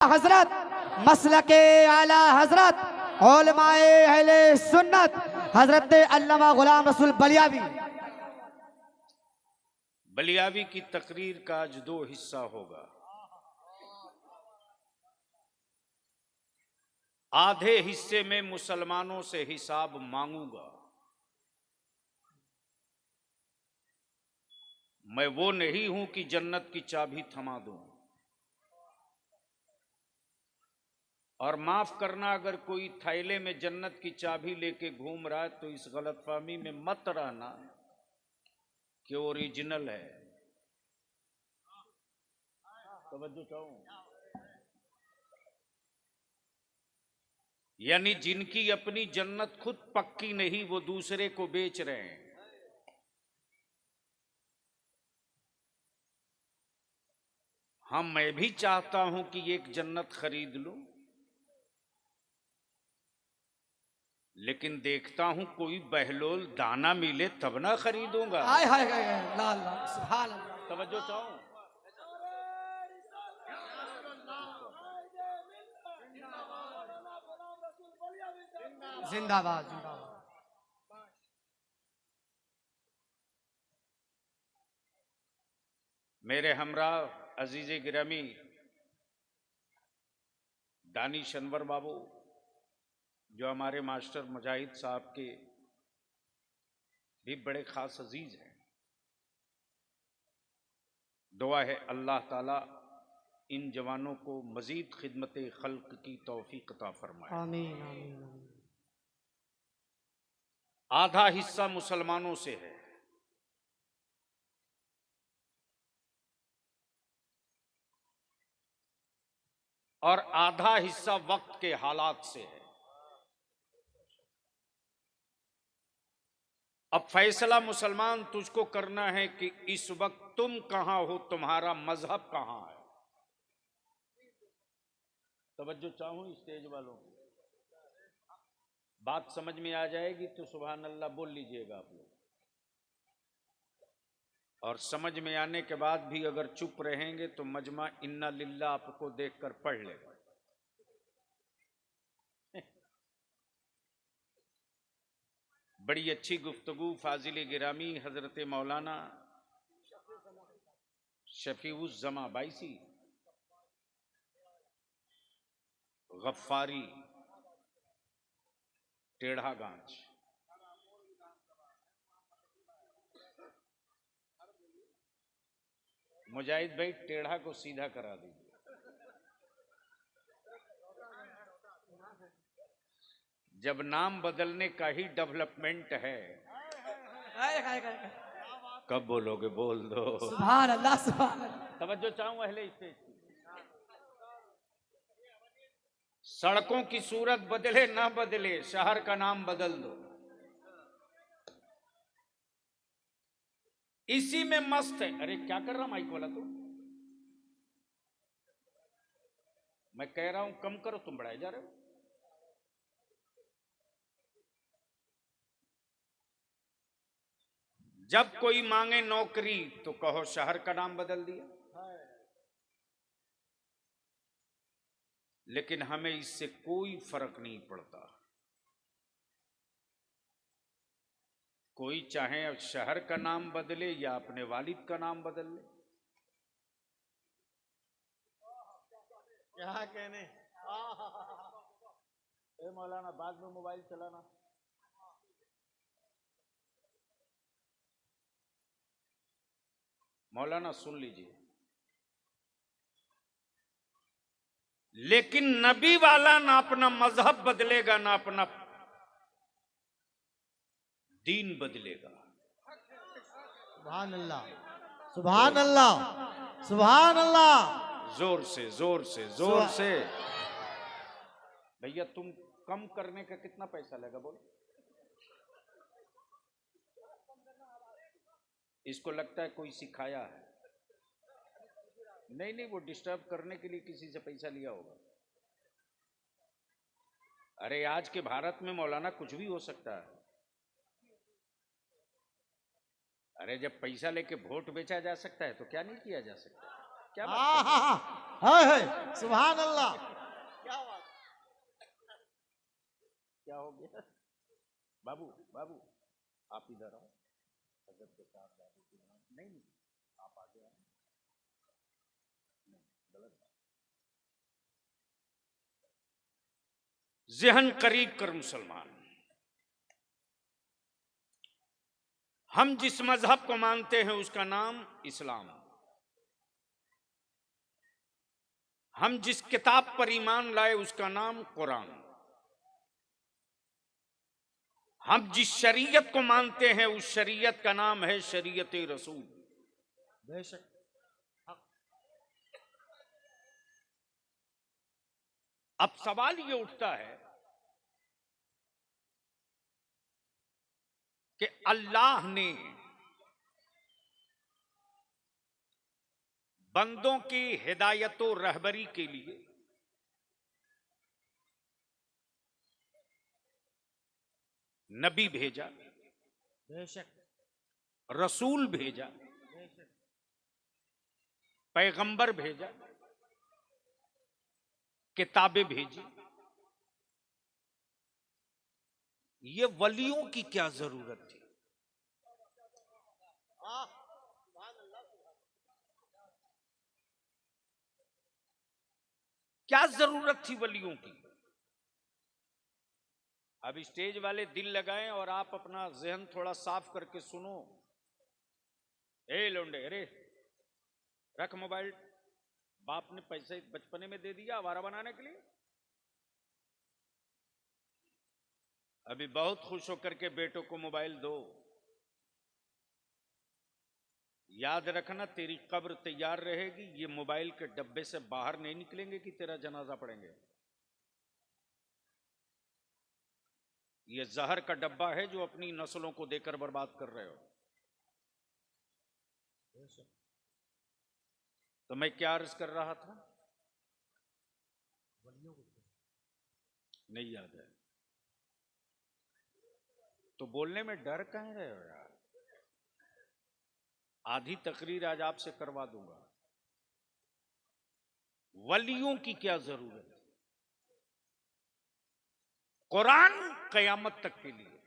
हजरत मसलके आला हजरत उलमाए अहले सुन्नत हजरत अल्लामा गुलाम रसूल बलियावी। बलियावी की तकरीर का आज दो हिस्सा होगा। आधे हिस्से में मुसलमानों से हिसाब मांगूंगा। मैं वो नहीं हूं कि जन्नत की चाबी थमा दूं। और माफ करना, अगर कोई थैले में जन्नत की चाबी लेके घूम रहा है तो इस गलतफहमी में मत रहना कि ओरिजिनल है। तवज्जो चाहूं, यानी जिनकी अपनी जन्नत खुद पक्की नहीं, वो दूसरे को बेच रहे हैं। हाँ, मैं भी चाहता हूं कि एक जन्नत खरीद लूं, लेकिन देखता हूं कोई बहलोल दाना मिले तब ना खरीदूंगा। हाय हाय हाय हाय, ला ला सुभान अल्लाह। तवज्जो चाहूं, जिंदाबाद जिंदाबाद। मेरे हमरा अजीज गिरामी दानिश अनवर बाबू, जो हमारे मास्टर मुजाहिद साहब के भी बड़े खास अजीज हैं, दुआ है अल्लाह ताला इन जवानों को मजीद खिदमत खल्क की तौफीक अता फरमाए। आमीन आमीन आमीन। आधा हिस्सा मुसलमानों से है और आधा हिस्सा वक्त के हालात से है। अब फैसला मुसलमान तुझको करना है कि इस वक्त तुम कहां हो, तुम्हारा मजहब कहां है। तवज्जो चाहूं स्टेज वालों की, बात समझ में आ जाएगी तो सुभान अल्लाह बोल लीजिएगा आप लोग। और समझ में आने के बाद भी अगर चुप रहेंगे तो मजमा इन्ना लिल्लाह आपको देखकर पढ़ लेगा। बड़ी अच्छी गुफ्तगू फाजिल गिरामी हजरत मौलाना शफीउज़्ज़मा बाइसी गफ्फारी टेढ़ागांच, मुजाहिद भाई टेढ़ा को सीधा करा दीजिए। जब नाम बदलने का ही डेवलपमेंट है, कब बोलोगे? बोल दो सुभान अल्लाह सुभान अल्लाह। तवज्जो चाहूं अहले स्टेज की। सड़कों की सूरत बदले ना बदले, शहर का नाम बदल दो। इसी में मस्त है। अरे क्या कर रहा माइक वाला तू? मैं कह रहा हूं कम करो, तुम बढ़ाए जा रहे हो। जब कोई मांगे नौकरी तो कहो शहर का नाम बदल दिया, लेकिन हमें इससे कोई फर्क नहीं पड़ता। कोई चाहे शहर का नाम बदले या अपने वालिद का नाम बदल ले। क्या कहने? ए मौलाना, बाद में मोबाइल चलाना। मौलाना सुन लीजिए, लेकिन नबी वाला ना अपना मजहब बदलेगा ना अपना दीन बदलेगा। सुभान अल्लाह सुभान अल्लाह सुभान अल्लाह। जोर से जोर से जोर से। भैया तुम कम करने का कितना पैसा लेगा बोल? इसको लगता है कोई सिखाया है। नहीं नहीं, वो डिस्टर्ब करने के लिए किसी से पैसा लिया होगा। अरे आज के भारत में मौलाना कुछ भी हो सकता है। अरे जब पैसा लेके वोट बेचा जा सकता है तो क्या नहीं किया जा सकता? क्या बात? है सुभान अल्लाह। क्या बात, क्या हो गया? बाबू बाबू आप इधर आओ, हजरत के साथ बाबू की नहीं नहीं, आप आगे आओ। नहीं, गलत बात। ज़हन करीब कर मुसलमान, हम जिस मजहब को मानते हैं उसका नाम इस्लाम, हम जिस किताब पर ईमान लाए उसका नाम कुरान, हम जिस शरीयत को मानते हैं उस शरीयत का नाम है शरीयत रसूल। बेशक। अब सवाल ये उठता है कि अल्लाह ने बंदों की हिदायत और रहबरी के लिए नबी भेजा, बेशक। रसूल भेजा, पैगंबर भेजा, किताबें भेजी। ये वलियों की क्या जरूरत थी? क्या जरूरत थी वलियों की? अब स्टेज वाले दिल लगाएं और आप अपना जहन थोड़ा साफ करके सुनो। ए लोंडे, अरे रख मोबाइल, बाप ने पैसे बचपने में दे दिया आवारा बनाने के लिए? अभी बहुत खुश होकर के बेटों को मोबाइल दो। याद रखना तेरी कब्र तैयार रहेगी, ये मोबाइल के डब्बे से बाहर नहीं निकलेंगे कि तेरा जनाजा पढ़ेंगे। ये जहर का डब्बा है जो अपनी नस्लों को देकर बर्बाद कर रहे हो। तो मैं क्या अर्ज कर रहा था, नहीं याद है तो बोलने में डर कह रहे हो यार। आधी तकरीर आज आपसे करवा दूंगा। वलियों की क्या जरूरत है? कुरान कयामत तक के लिए,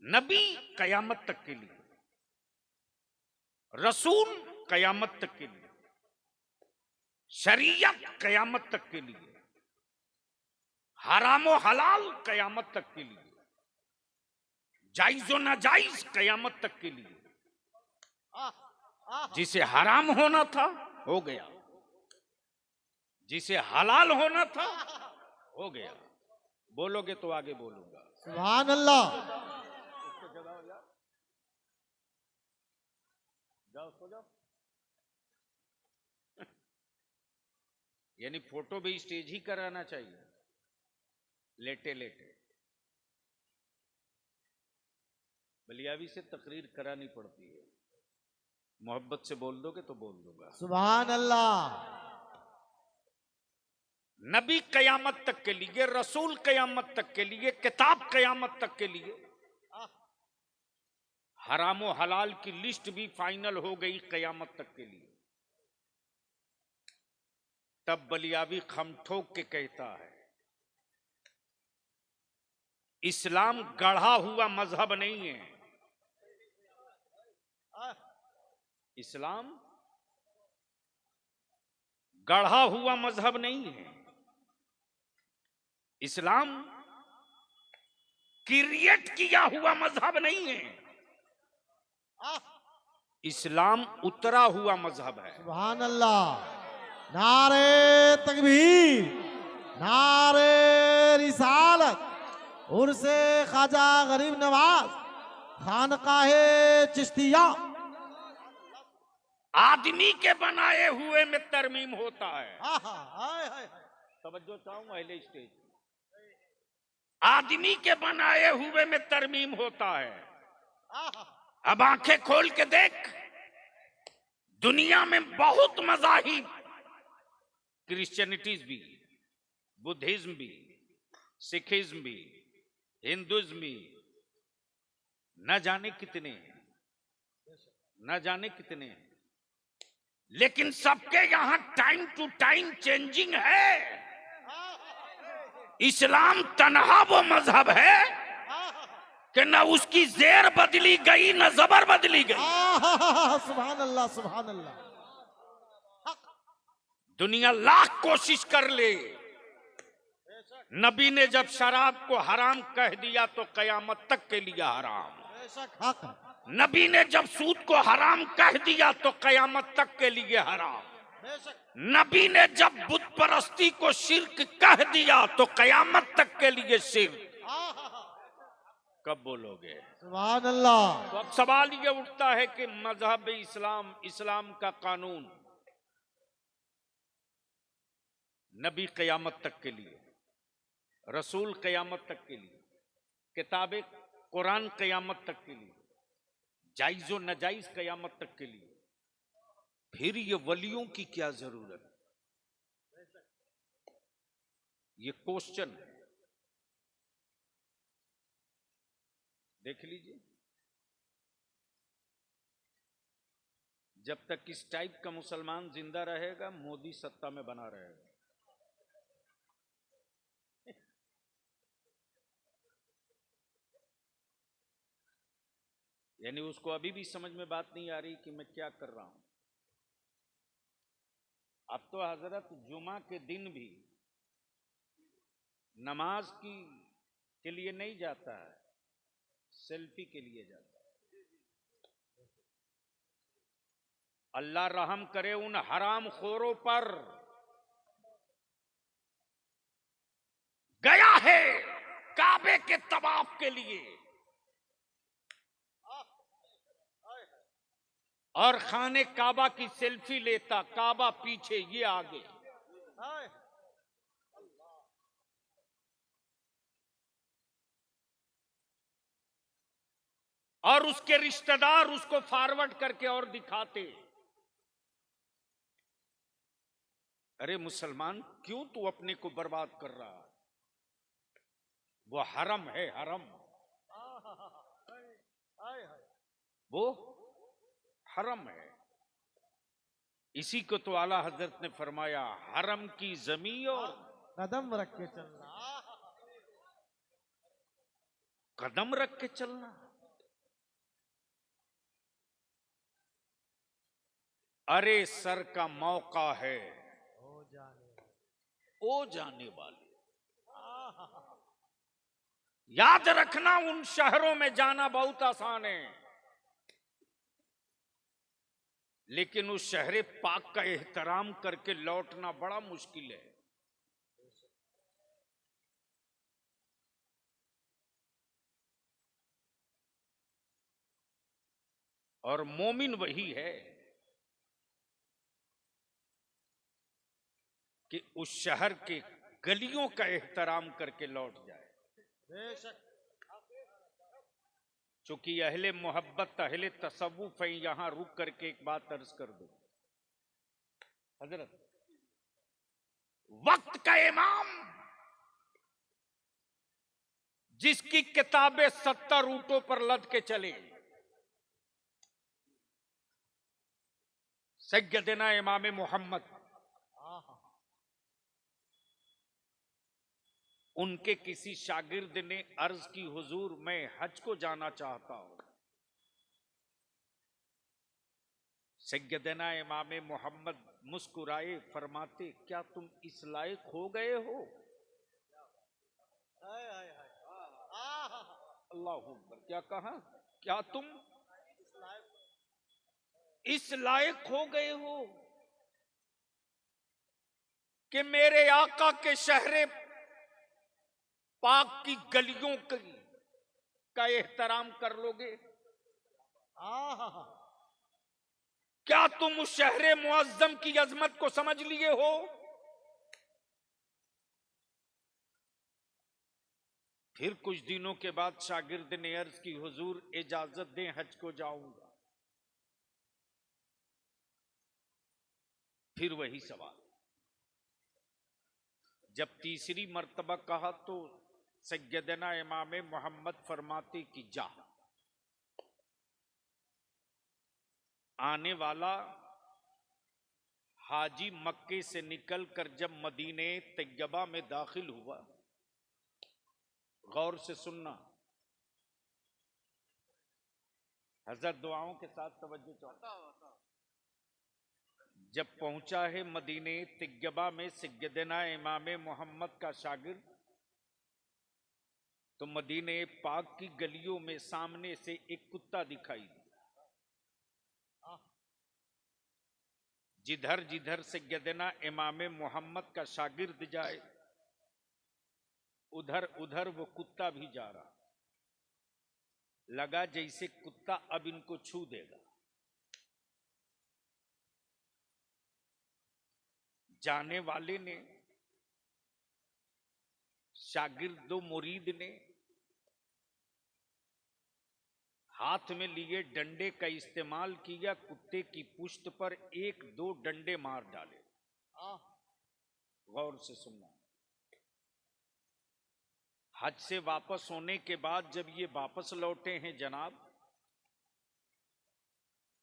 नबी कयामत तक के लिए, रसूल कयामत तक के लिए, शरीयत कयामत तक के लिए, हराम और हलाल कयामत तक के लिए, जायज और नाजायज कयामत तक के लिए। जिसे हराम होना था हो गया, जिसे हलाल होना था हो गया। बोलोगे तो आगे बोलूंगा। सुभान अल्लाह। उसको जगाओ यार, जाओ सो जाओ। यानी फोटो भी स्टेज ही कराना चाहिए, लेटे लेटे। बलियावी से तकरीर करानी पड़ती है, मोहब्बत से बोल दोगे तो बोल दूंगा। सुभान अल्लाह। नबी कयामत तक के लिए, रसूल कयामत तक के लिए, किताब कयामत तक के लिए। हराम और हलाल की लिस्ट भी फाइनल हो गई कयामत तक के लिए। तब बलियावी खम ठोक के कहता है, इस्लाम गढ़ा हुआ मजहब नहीं है। इस्लाम गढ़ा हुआ मजहब नहीं है। इस्लाम क्रिएट किया हुआ मजहब नहीं है। इस्लाम उतरा हुआ मजहब है। सुभान अल्लाह। नारे तकबीर, नारे रिसालत, उर्से ख्वाजा गरीब नवाज, खानकाहे चिश्तिया। आदमी के बनाए हुए में तरमीम होता है। तवज्जो चाहूंगा अहले स्टेज। आदमी के बनाए हुए में तरमीम होता है। अब आंखें खोल के देख, दुनिया में बहुत मज़ाहिब, क्रिश्चियनिटीज भी, बुद्धिज्म भी, सिखिज्म भी, हिंदुज्म भी, न जाने कितने हैं, न जाने कितने हैं। लेकिन सबके यहां टाइम टू टाइम चेंजिंग है। इस्लाम तन्हा वो मजहब है कि न उसकी जेर बदली गई न जबर बदली गई। सुभान अल्लाह, सुभान अल्लाह। दुनिया लाख कोशिश कर ले, नबी ने जब शराब को हराम कह दिया तो कयामत तक के लिए हराम। बेशक हक है। नबी ने जब सूद को हराम कह दिया तो कयामत तक के लिए हराम। बेशक नबी ने जब बुत परस्ती को शिर्क कह दिया तो कयामत तक के लिए शिर्क। कब बोलोगे? सुभान अल्लाह। तो अब सवाल ये उठता है कि मजहब इस्लाम, इस्लाम का कानून नबी कयामत तक के लिए, रसूल कयामत तक के लिए, किताबे कुरान कयामत तक के लिए, जायज और नाजायज कयामत तक के लिए, फिर ये वलियों की क्या जरूरत? ये क्वेश्चन है, देख लीजिए। जब तक इस टाइप का मुसलमान जिंदा रहेगा, मोदी सत्ता में बना रहेगा। यानी उसको अभी भी समझ में बात नहीं आ रही कि मैं क्या कर रहा हूं। अब तो हजरत जुमा के दिन भी नमाज के लिए नहीं जाता है, सेल्फी के लिए जाता है। अल्लाह रहम करे उन हराम खोरों पर। गया है काबे के तवाफ के लिए और खाने काबा की सेल्फी लेता, काबा पीछे ये आगे। और उसके रिश्तेदार उसको फॉरवर्ड करके और दिखाते। अरे मुसलमान, क्यों तू अपने को बर्बाद कर रहा है? वो हरम है, हरम। वो हरम है। इसी को तो आला हजरत ने फरमाया, हरम की जमीन और कदम रख के चलना, कदम रख के चलना। अरे सर का मौका है, ओ जाने वाले। याद रखना, उन शहरों में जाना बहुत आसान है, लेकिन उस शहर पाक का एहतराम करके लौटना बड़ा मुश्किल है। और मोमिन वही है कि उस शहर के गलियों का एहतराम करके लौट जाए। चूंकि अहले मोहब्बत, अहले तसव्वुफ है, यहां रुक करके एक बात अर्ज कर दो हजरत। वक्त का इमाम जिसकी किताबें 70 रूटों पर लद के चले, सैयदना इमाम मोहम्मद, उनके किसी शागिर्द ने अर्ज की, हुजूर मैं हज को जाना चाहता हूं। सैयदना इमाम मोहम्मद मुस्कुराए, फरमाते, क्या तुम इस लायक हो गए हो? अल्लाह अकबर। क्या कहा? क्या तुम इस लायक हो गए हो कि मेरे आका के शहरे पाक की गलियों का एहतराम कर लोगे? क्या तुम उस शहरे मुअज्जम की अजमत को समझ लिए हो? फिर कुछ दिनों के बाद शागिर्द ने अर्ज की, हुजूर इजाजत दें, हज को जाऊंगा। फिर वही सवाल। जब तीसरी मर्तबा कहा तो सैयदना इमाम मोहम्मद फरमाते कि जा, आने वाला हाजी मक्के से निकलकर जब मदीने तैयबा में दाखिल हुआ, गौर से सुनना, हजरत दुआओं के साथ तवज्जो चाहता। जब पहुंचा है मदीने तैयबा में सैयदना इमाम मोहम्मद का शागिर्द, तो मदीने पाक की गलियों में सामने से एक कुत्ता दिखाई दिया। जिधर जिधर सैयदना इमाम मोहम्मद का शागिर्द जाए, उधर उधर वो कुत्ता भी जा रहा। लगा जैसे कुत्ता अब इनको छू देगा। जाने वाले ने, शागिर्दो मुरीद ने हाथ में लिए डंडे का इस्तेमाल किया, कुत्ते की पुश्त पर एक दो डंडे मार डाले। गौर से सुनना। हज से वापस होने के बाद जब ये वापस लौटे हैं जनाब,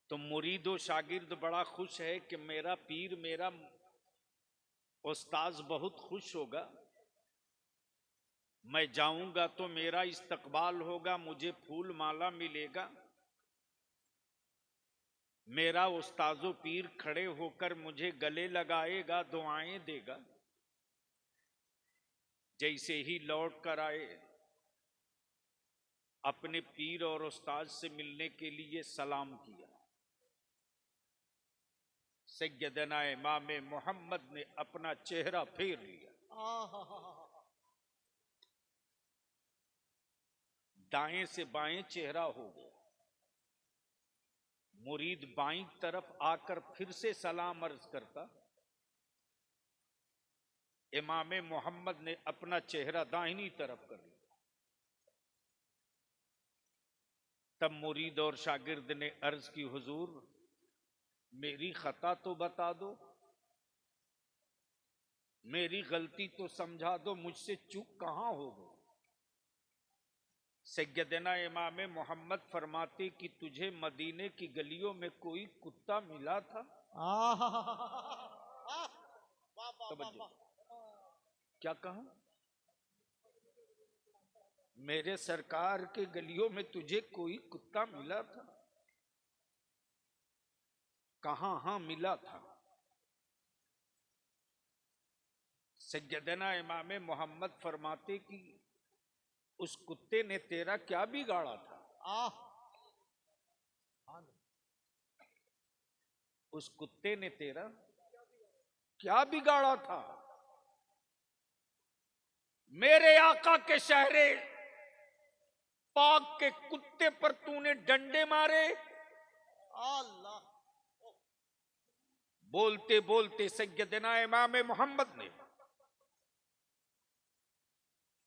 तो मुरीदो शागिर्द बड़ा खुश है कि मेरा पीर, मेरा उस्ताज बहुत खुश होगा। मैं जाऊंगा तो मेरा इस्तकबाल होगा, मुझे फूल माला मिलेगा, मेरा उस्ताजो पीर खड़े होकर मुझे गले लगाएगा, दुआएं देगा। जैसे ही लौट कर आए, अपने पीर और उस्ताद से मिलने के लिए सलाम किया। सैयदना इमाम मोहम्मद ने अपना चेहरा फेर लिया, दाएं से बाएं चेहरा हो गया। मुरीद बाईं तरफ आकर फिर से सलाम अर्ज करता, इमाम मोहम्मद ने अपना चेहरा दाहिनी तरफ कर लिया। तब मुरीद और शागिर्द ने अर्ज की, हुजूर मेरी खता तो बता दो, मेरी गलती तो समझा दो, मुझसे चूक कहां हो गई। सैयदना इमाम मोहम्मद फरमाते कि तुझे मदीने की गलियों में कोई कुत्ता मिला था? क्या कहा? मेरे सरकार के गलियों में तुझे कोई कुत्ता मिला था? कहां? हां मिला था। सैयदना इमाम मोहम्मद फरमाते कि उस कुत्ते ने तेरा क्या बिगाड़ा था? उस कुत्ते ने तेरा क्या बिगाड़ा था? मेरे आका के शहरे पाक के कुत्ते पर तूने डंडे मारे। अल्लाह। बोलते बोलते सैयदना इमाम मोहम्मद ने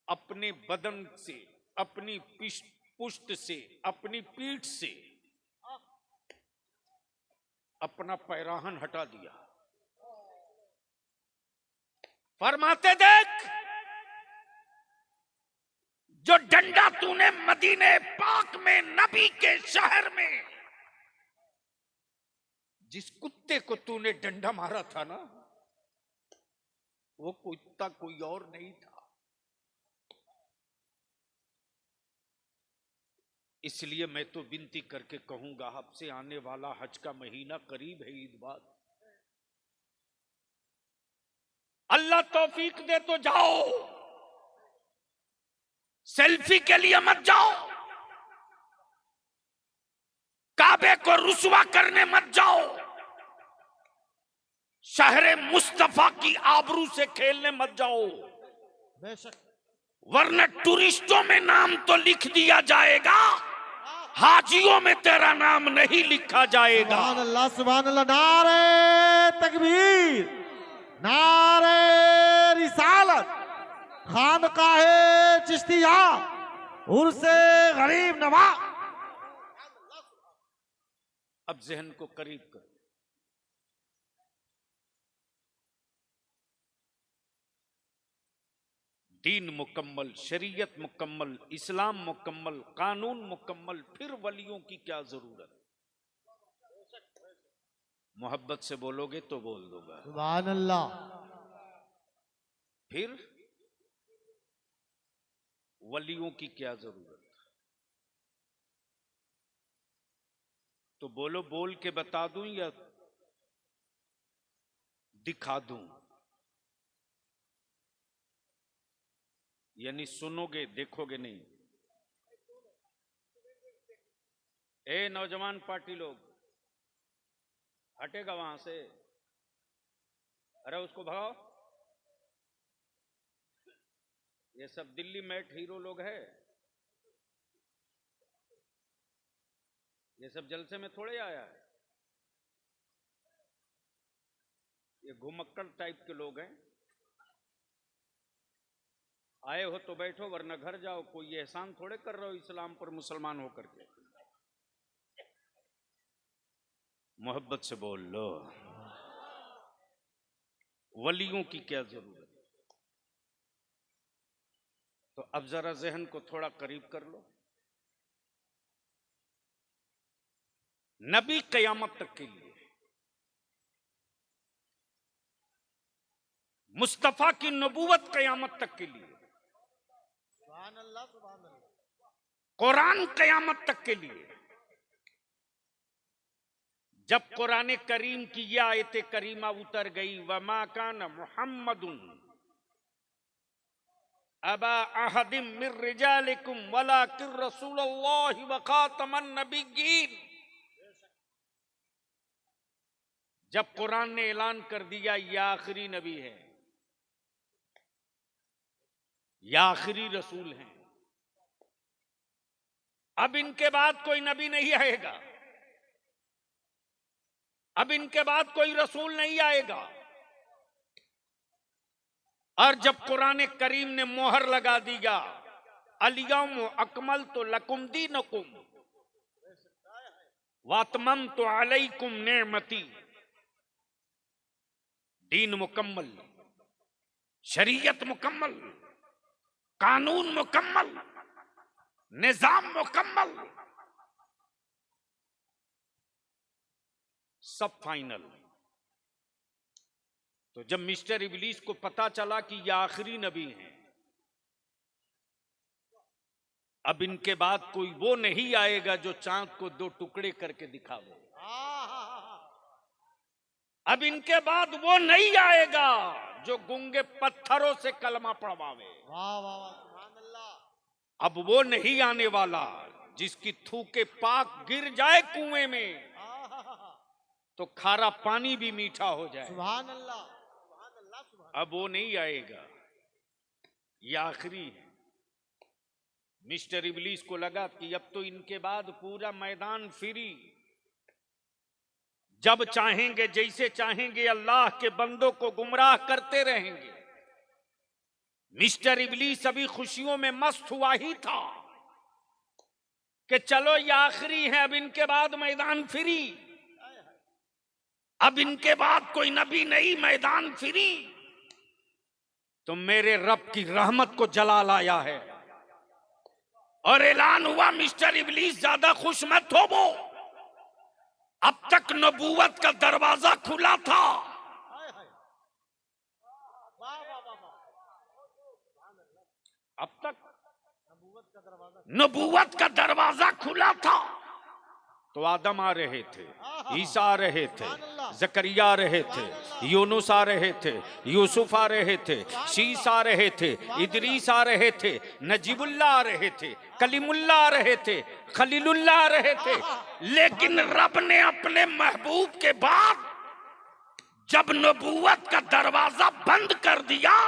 अपने बदन से, अपनी पुष्ट से, अपनी पीठ से अपना पैराहन हटा दिया। फरमाते देख, जो डंडा तूने मदीने पाक में नबी के शहर में जिस कुत्ते को तूने डंडा मारा था ना, वो कुत्ता कोई और नहीं था। इसलिए मैं तो विनती करके कहूंगा, आपसे आने वाला हज का महीना करीब है, ईद बाद। अल्लाह तौफीक दे तो जाओ, सेल्फी के लिए मत जाओ, काबे को रुसवा करने मत जाओ, शहरे मुस्तफा की आबरू से खेलने मत जाओ, बेशक। वरना टूरिस्टों में नाम तो लिख दिया जाएगा, हाजियों में तेरा नाम नहीं लिखा जाएगा। सुभान अल्लाह, सुभान अल्लाह। नारे तकबीर, नारे रिसालत, खानकाहे चिश्तिया, उर्से गरीब नवाज। अब जहन को करीब कर। दीन मुकम्मल, शरीयत मुकम्मल, इस्लाम मुकम्मल, कानून मुकम्मल, फिर वलियों की क्या जरूरत? मोहब्बत से बोलोगे तो बोल दूंगा। सुभान अल्लाह। फिर वलियों की क्या जरूरत? तो बोलो, बोल के बता दूं या दिखा दूं? यानी सुनोगे, देखोगे नहीं। ए नौजवान पार्टी लोग, हटेगा वहां से। अरे उसको भगाओ। ये सब दिल्ली मैट हीरो लोग हैं। ये सब जलसे में थोड़े आया है। ये घुमक्कड़ टाइप के लोग हैं। आए हो तो बैठो, वरना घर जाओ। कोई एहसान थोड़े कर रहे हो इस्लाम पर मुसलमान होकर के। मोहब्बत से बोल लो। वलियों की क्या जरूरत? तो अब जरा जहन को थोड़ा करीब कर लो। नबी कयामत तक के लिए, मुस्तफा की नबूवत कयामत तक के लिए, सुभान अल्लाह, सुभान अल्लाह। कुरान कयामत तक के लिए। जब कुरान करीम की यह आयत करीमा उतर गई, वमा कान मुहम्मदुन अबा अहदिम मिर रिजालिकुम वलाकिन रसूलुल्लाहि व खातमन नबिय्यीन। जब कुरान ने ऐलान कर दिया ये आखिरी नबी है, ये आखिरी रसूल हैं, अब इनके बाद कोई नबी नहीं आएगा, अब इनके बाद कोई रसूल नहीं आएगा। और जब कुरान करीम ने मोहर लगा दिया, अल-यौम अकमलतु लकुम दीनकुम व अतममतु अलैकुम निअमती, दीन मुकम्मल, शरीयत मुकम्मल, कानून मुकम्मल, निजाम मुकम्मल, सब फाइनल। तो जब मिस्टर इबलीस को पता चला कि ये आखिरी नबी हैं, अब इनके बाद कोई वो नहीं आएगा जो चांद को दो टुकड़े करके दिखावे। अब इनके बाद वो नहीं आएगा जो गूंगे पत्थरों से कलमा पढ़वावे। वाह वाह वाह, सुभान अल्लाह। अब वो नहीं आने वाला जिसकी थूके पाक गिर जाए कुएं में तो खारा पानी भी मीठा हो जाए। सुभान अल्लाह, सुभान अल्लाह, सुभान। अब वो नहीं आएगा, ये आखिरी है। मिस्टर इबलीस को लगा कि अब तो इनके बाद पूरा मैदान फ्री, जब चाहेंगे जैसे चाहेंगे अल्लाह के बंदों को गुमराह करते रहेंगे। मिस्टर इबलीस अभी खुशियों में मस्त हुआ ही था कि चलो ये आखिरी है, अब इनके बाद मैदान फ्री, अब इनके बाद कोई नबी नहीं, मैदान फ्री। तो मेरे रब की रहमत को जला लाया है और ऐलान हुआ, मिस्टर इबलीस ज्यादा खुश मत हो। वो अब तक नबूवत का दरवाजा खुला था, अब तक नबूवत का दरवाजा खुला था। तो आदम आ रहे थे, ईसा आ रहे थे, जकरिया आ रहे थे, यूनुस आ रहे थे, यूसुफ आ रहे थे, शीस आ रहे थे, इदरीस आ रहे थे, नजीबुल्लाह आ रहे थे, कलीमुल्लाह आ रहे थे, खलीलुल्लाह आ रहे थे। लेकिन रब ने अपने महबूब के बाद जब नबूवत का दरवाजा बंद कर दिया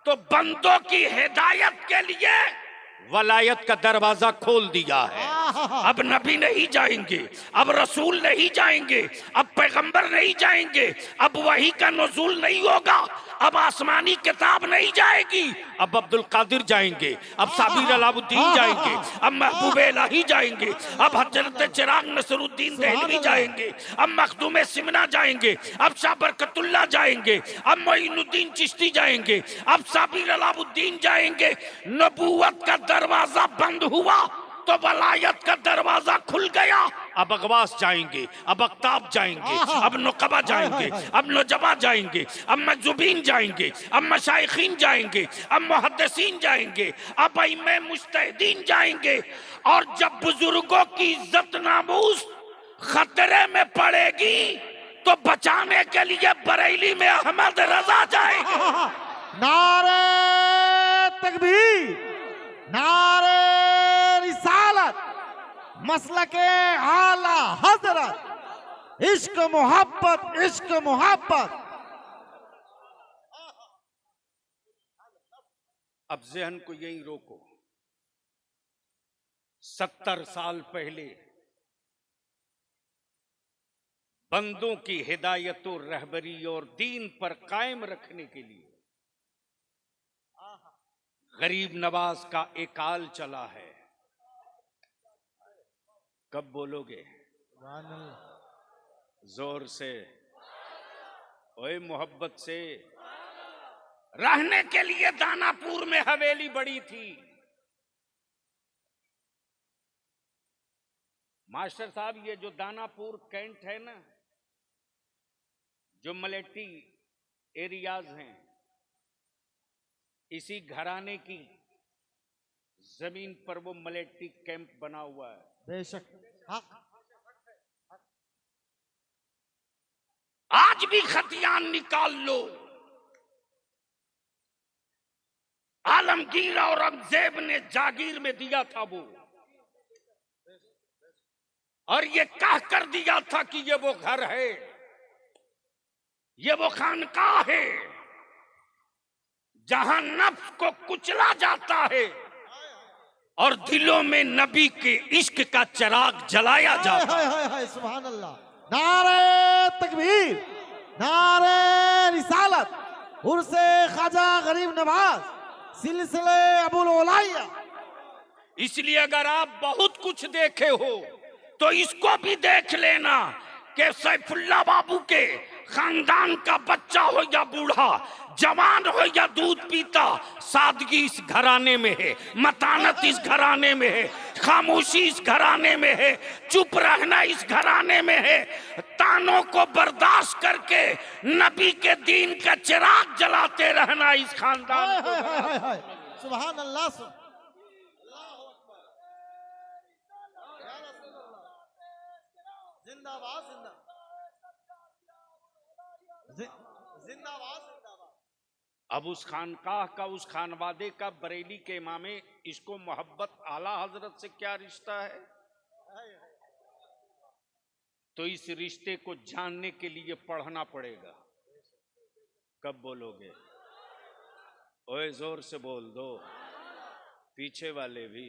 तो बंदों की हिदायत के लिए वलायत का दरवाजा खोल दिया है। अब नबी नहीं जाएंगे, अब रसूल नहीं जाएंगे, अब पैगंबर नहीं जाएंगे, अब वही का नुज़ूल नहीं होगा, अब आसमानी किताब नहीं जाएगी, अब अब्दुल कादिर जाएंगे, अब साबिर अलाउद्दीन जाएंगे, अब महबूब इलाही जाएंगे, अब हजरत चिराग नसरुद्दीन देहलवी जाएंगे, अब मखदूम सिमना जाएंगे, अब शाह बरकतुल्लाह जाएंगे, अब मोइनुद्दीन चिश्ती जाएंगे, अब साबिर अलाउद्दीन जाएंगे। नबूवत का दरवाजा बंद हुआ तो वलायत का दरवाजा खुल गया। अब अगवास जाएंगे, अब अख्ताब जाएंगे, अब नुकबा जाएंगे, अब नुजबा जाएंगे, अब मजूबीन जाएंगे, अब मशाइखीन जाएंगे, अब मुहद्दिसीन जाएंगे, अब इमाम मुज्तहिदीन जाएंगे। और जब बुजुर्गों की इज्जत नामूस खतरे में पड़ेगी तो बचाने के लिए बरेली में अहमद रजा जाएंगे। नारे तकबीर, नारे रिसालत, मसलके आला हजरत, इश्क मोहब्बत, इश्क मोहब्बत। अब ज़हन को यहीं रोको। 70 साल पहले बंदों की हिदायत और रहबरी और दीन पर कायम रखने के लिए गरीब नवाज का एकाल चला है। कब बोलोगे? जोर से, ओए मोहब्बत से। रहने के लिए दानापुर में हवेली बड़ी थी। मास्टर साहब, ये जो दानापुर कैंट है ना, जो मलेटी एरियाज हैं, इसी घराने की जमीन पर वो मलेटी कैंप बना हुआ है। बेशक। आज भी खतियान निकाल लो। आलमगीर और औरंगजेब ने जागीर में दिया था वो, और ये कह कर दिया था कि ये वो घर है, ये वो खानकाह है जहां नफ्स को कुचला जाता है और दिलों में नबी के इश्क का चिराग जलाया जाता है। सुभान अल्लाह। नारे तकबीर, नारे रिसालत, उर्से ख्वाजा गरीब नवाज, सिलसिले अबुल ओलाया। इसलिए अगर आप बहुत कुछ देखे हो तो इसको भी देख लेना कि सैफुल्ला बाबू के खानदान का बच्चा हो या बूढ़ा, जवान हो या दूध पीता, सादगी इस घराने में है, मतानत इस घराने में है, खामोशी इस घराने में है, चुप रहना इस घराने में है, तानों को बर्दाश्त करके नबी के दीन का चिराग जलाते रहना इस खानदान में। सुभान अल्लाह। जिंदाबाद, जिंदाबाद, जिंदाबाद। अब उस खानकाह का, उस खानवादे का बरेली के इमामे इसको मोहब्बत आला हजरत से क्या रिश्ता है? तो इस रिश्ते को जानने के लिए पढ़ना पड़ेगा। कब बोलोगे? ओए जोर से बोल दो, पीछे वाले भी।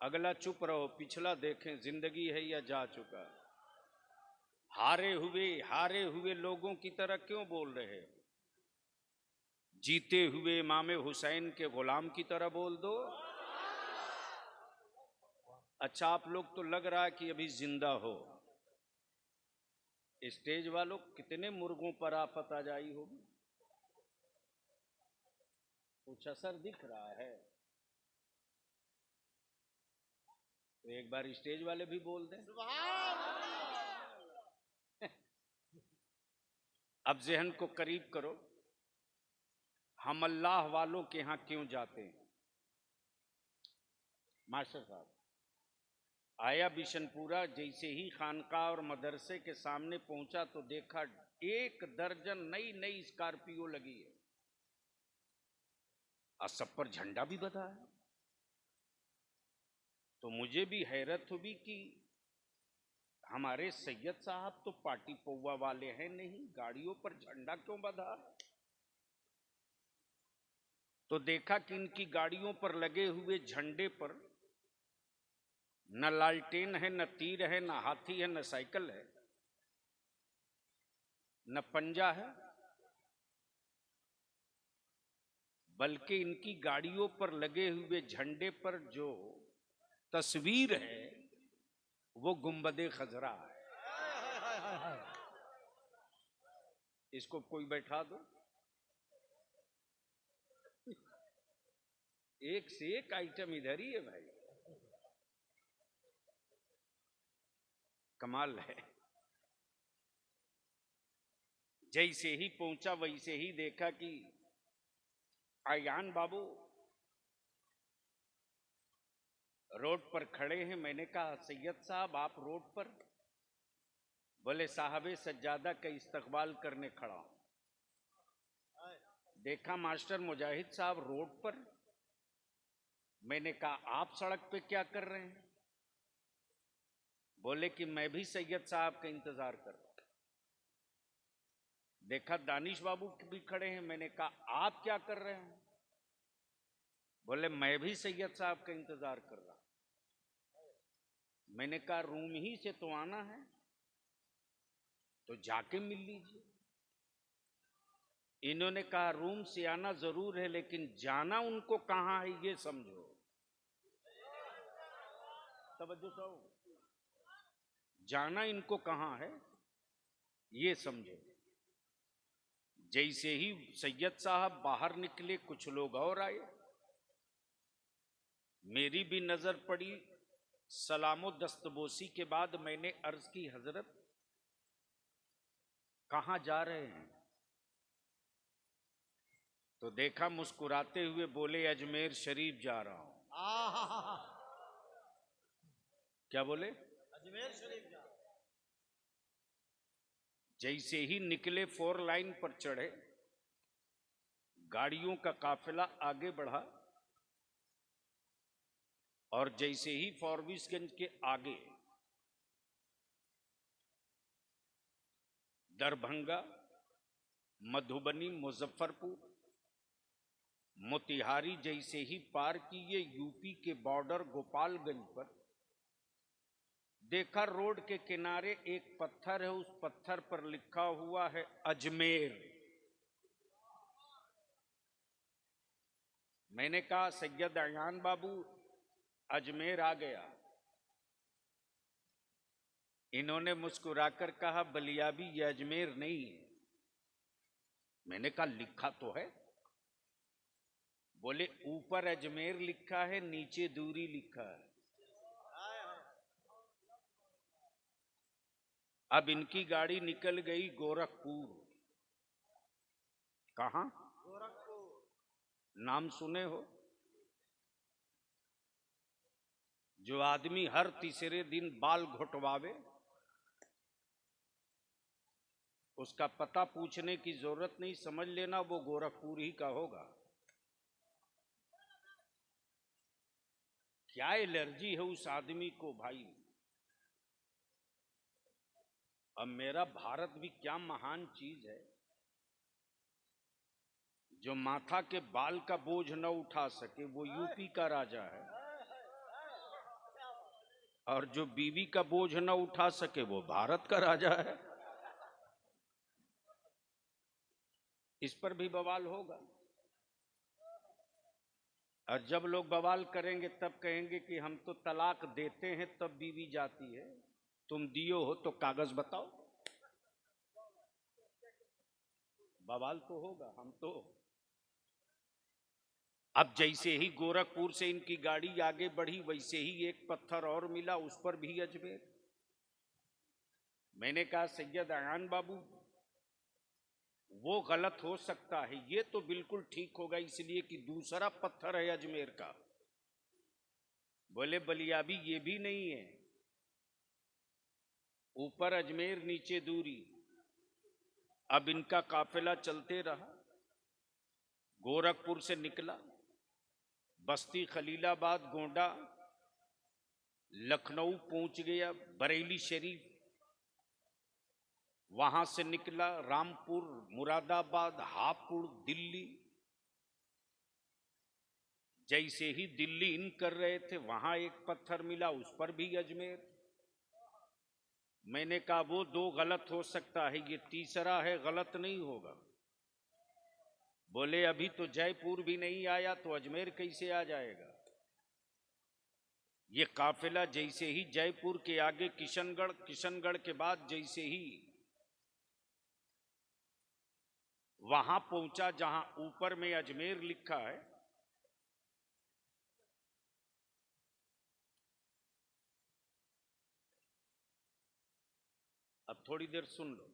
अगला चुप रहो, पिछला देखें जिंदगी है या जा चुका। हारे हुए लोगों की तरह क्यों बोल रहे हो? जीते हुए इमाम हुसैन के गुलाम की तरह बोल दो। अच्छा, आप लोग तो लग रहा है कि अभी जिंदा हो। स्टेज वालों, कितने मुर्गों पर आफत आ जाई होगी? कुछ असर दिख रहा है तो एक बार स्टेज वाले भी बोल दें। अब ज़हन को करीब करो। हम अल्लाह वालों के यहां क्यों जाते हैं? मास्टर साहब, आया बिशनपुरा, जैसे ही खानका और मदरसे के सामने पहुंचा तो देखा 1 दर्जन नई नई स्कॉर्पियो लगी है और सब पर झंडा भी बंधा है। तो मुझे भी हैरत हुई कि हमारे सैयद साहब तो पार्टी पौवा वाले हैं नहीं, गाड़ियों पर झंडा क्यों बंधा? तो देखा कि इनकी गाड़ियों पर लगे हुए झंडे पर न लालटेन है, न तीर है, न हाथी है, न साइकिल है, न पंजा है, बल्कि इनकी गाड़ियों पर लगे हुए झंडे पर जो तस्वीर है वो गुंबदे खजरा है। इसको कोई बैठा दो, एक से एक आइटम इधर ही है भाई। कमाल है। जैसे ही पहुंचा वैसे ही देखा कि आयान बाबू रोड पर खड़े हैं। मैंने कहा सैयद साहब आप रोड पर? बोले साहबे सज्जादा का इस्तकबाल करने खड़ा हूं। देखा मास्टर मुजाहिद साहब रोड पर। मैंने कहा आप सड़क पे क्या कर रहे हैं? बोले कि मैं भी सैयद साहब का इंतजार कर रहा हूं। देखा दानिश बाबू भी खड़े हैं। मैंने कहा आप क्या कर रहे हैं? बोले मैं भी सैयद साहब का इंतजार कर रहा हूं। मैंने कहा रूम ही से तो आना है, तो जाके मिल लीजिए। इन्होंने कहा रूम से आना जरूर है, लेकिन जाना उनको कहां है ये समझो। तवज्जो तो, जाना इनको कहां है ये समझो। जैसे ही सैयद साहब बाहर निकले कुछ लोग और आए। मेरी भी नजर पड़ी। सलामो दस्तबोसी के बाद मैंने अर्ज की हजरत कहां जा रहे हैं? तो देखा मुस्कुराते हुए बोले अजमेर शरीफ जा रहा हूं। क्या बोले? अजमेर शरीफ जा। जैसे ही निकले 4 लाइन पर चढ़े, गाड़ियों का काफिला आगे बढ़ा और जैसे ही फॉरबिसगंज के आगे दरभंगा, मधुबनी, मुजफ्फरपुर, मोतिहारी जैसे ही पार किए यूपी के बॉर्डर गोपालगंज पर, देखा रोड के किनारे एक पत्थर है। उस पत्थर पर लिखा हुआ है अजमेर। मैंने कहा सैयद अयान बाबू अजमेर आ गया। इन्होंने मुस्कुराकर कहा बलियाबी ये अजमेर नहीं है। मैंने कहा लिखा तो है। बोले ऊपर अजमेर लिखा है, नीचे दूरी लिखा है। अब इनकी गाड़ी निकल गई गोरखपुर। कहां? गोरखपुर। नाम सुने हो? जो आदमी हर तीसरे दिन बाल घुटवावे, उसका पता पूछने की जरूरत नहीं, समझ लेना वो गोरखपुर ही का होगा। क्या एलर्जी है उस आदमी को भाई। अब मेरा भारत भी क्या महान चीज है, जो माथा के बाल का बोझ न उठा सके वो यूपी का राजा है, और जो बीवी का बोझ न उठा सके वो भारत का राजा है। इस पर भी बवाल होगा। और जब लोग बवाल करेंगे तब कहेंगे कि हम तो तलाक देते हैं तब बीवी जाती है। तुम दियो हो तो कागज बताओ। बवाल तो होगा। हम तो अब जैसे ही गोरखपुर से इनकी गाड़ी आगे बढ़ी वैसे ही एक पत्थर और मिला, उस पर भी अजमेर। मैंने कहा सैयद अयान बाबू वो गलत हो सकता है, ये तो बिल्कुल ठीक होगा इसलिए कि दूसरा पत्थर है अजमेर का। बोले बलियाबी ये भी नहीं है। ऊपर अजमेर नीचे दूरी। अब इनका काफिला चलते रहा। गोरखपुर से निकला, बस्ती, खलीलाबाद, गोंडा, लखनऊ पहुंच गया, बरेली शरीफ, वहां से निकला रामपुर, मुरादाबाद, हापुड़, दिल्ली। जैसे ही दिल्ली इन कर रहे थे वहां एक पत्थर मिला, उस पर भी अजमेर। मैंने कहा वो दो गलत हो सकता है, ये तीसरा है गलत नहीं होगा। बोले अभी तो जयपुर भी नहीं आया तो अजमेर कैसे आ जाएगा। ये काफिला जैसे ही जयपुर के आगे किशनगढ़, किशनगढ़ के बाद जैसे ही वहां पहुंचा जहां ऊपर में अजमेर लिखा है, अब थोड़ी देर सुन लो।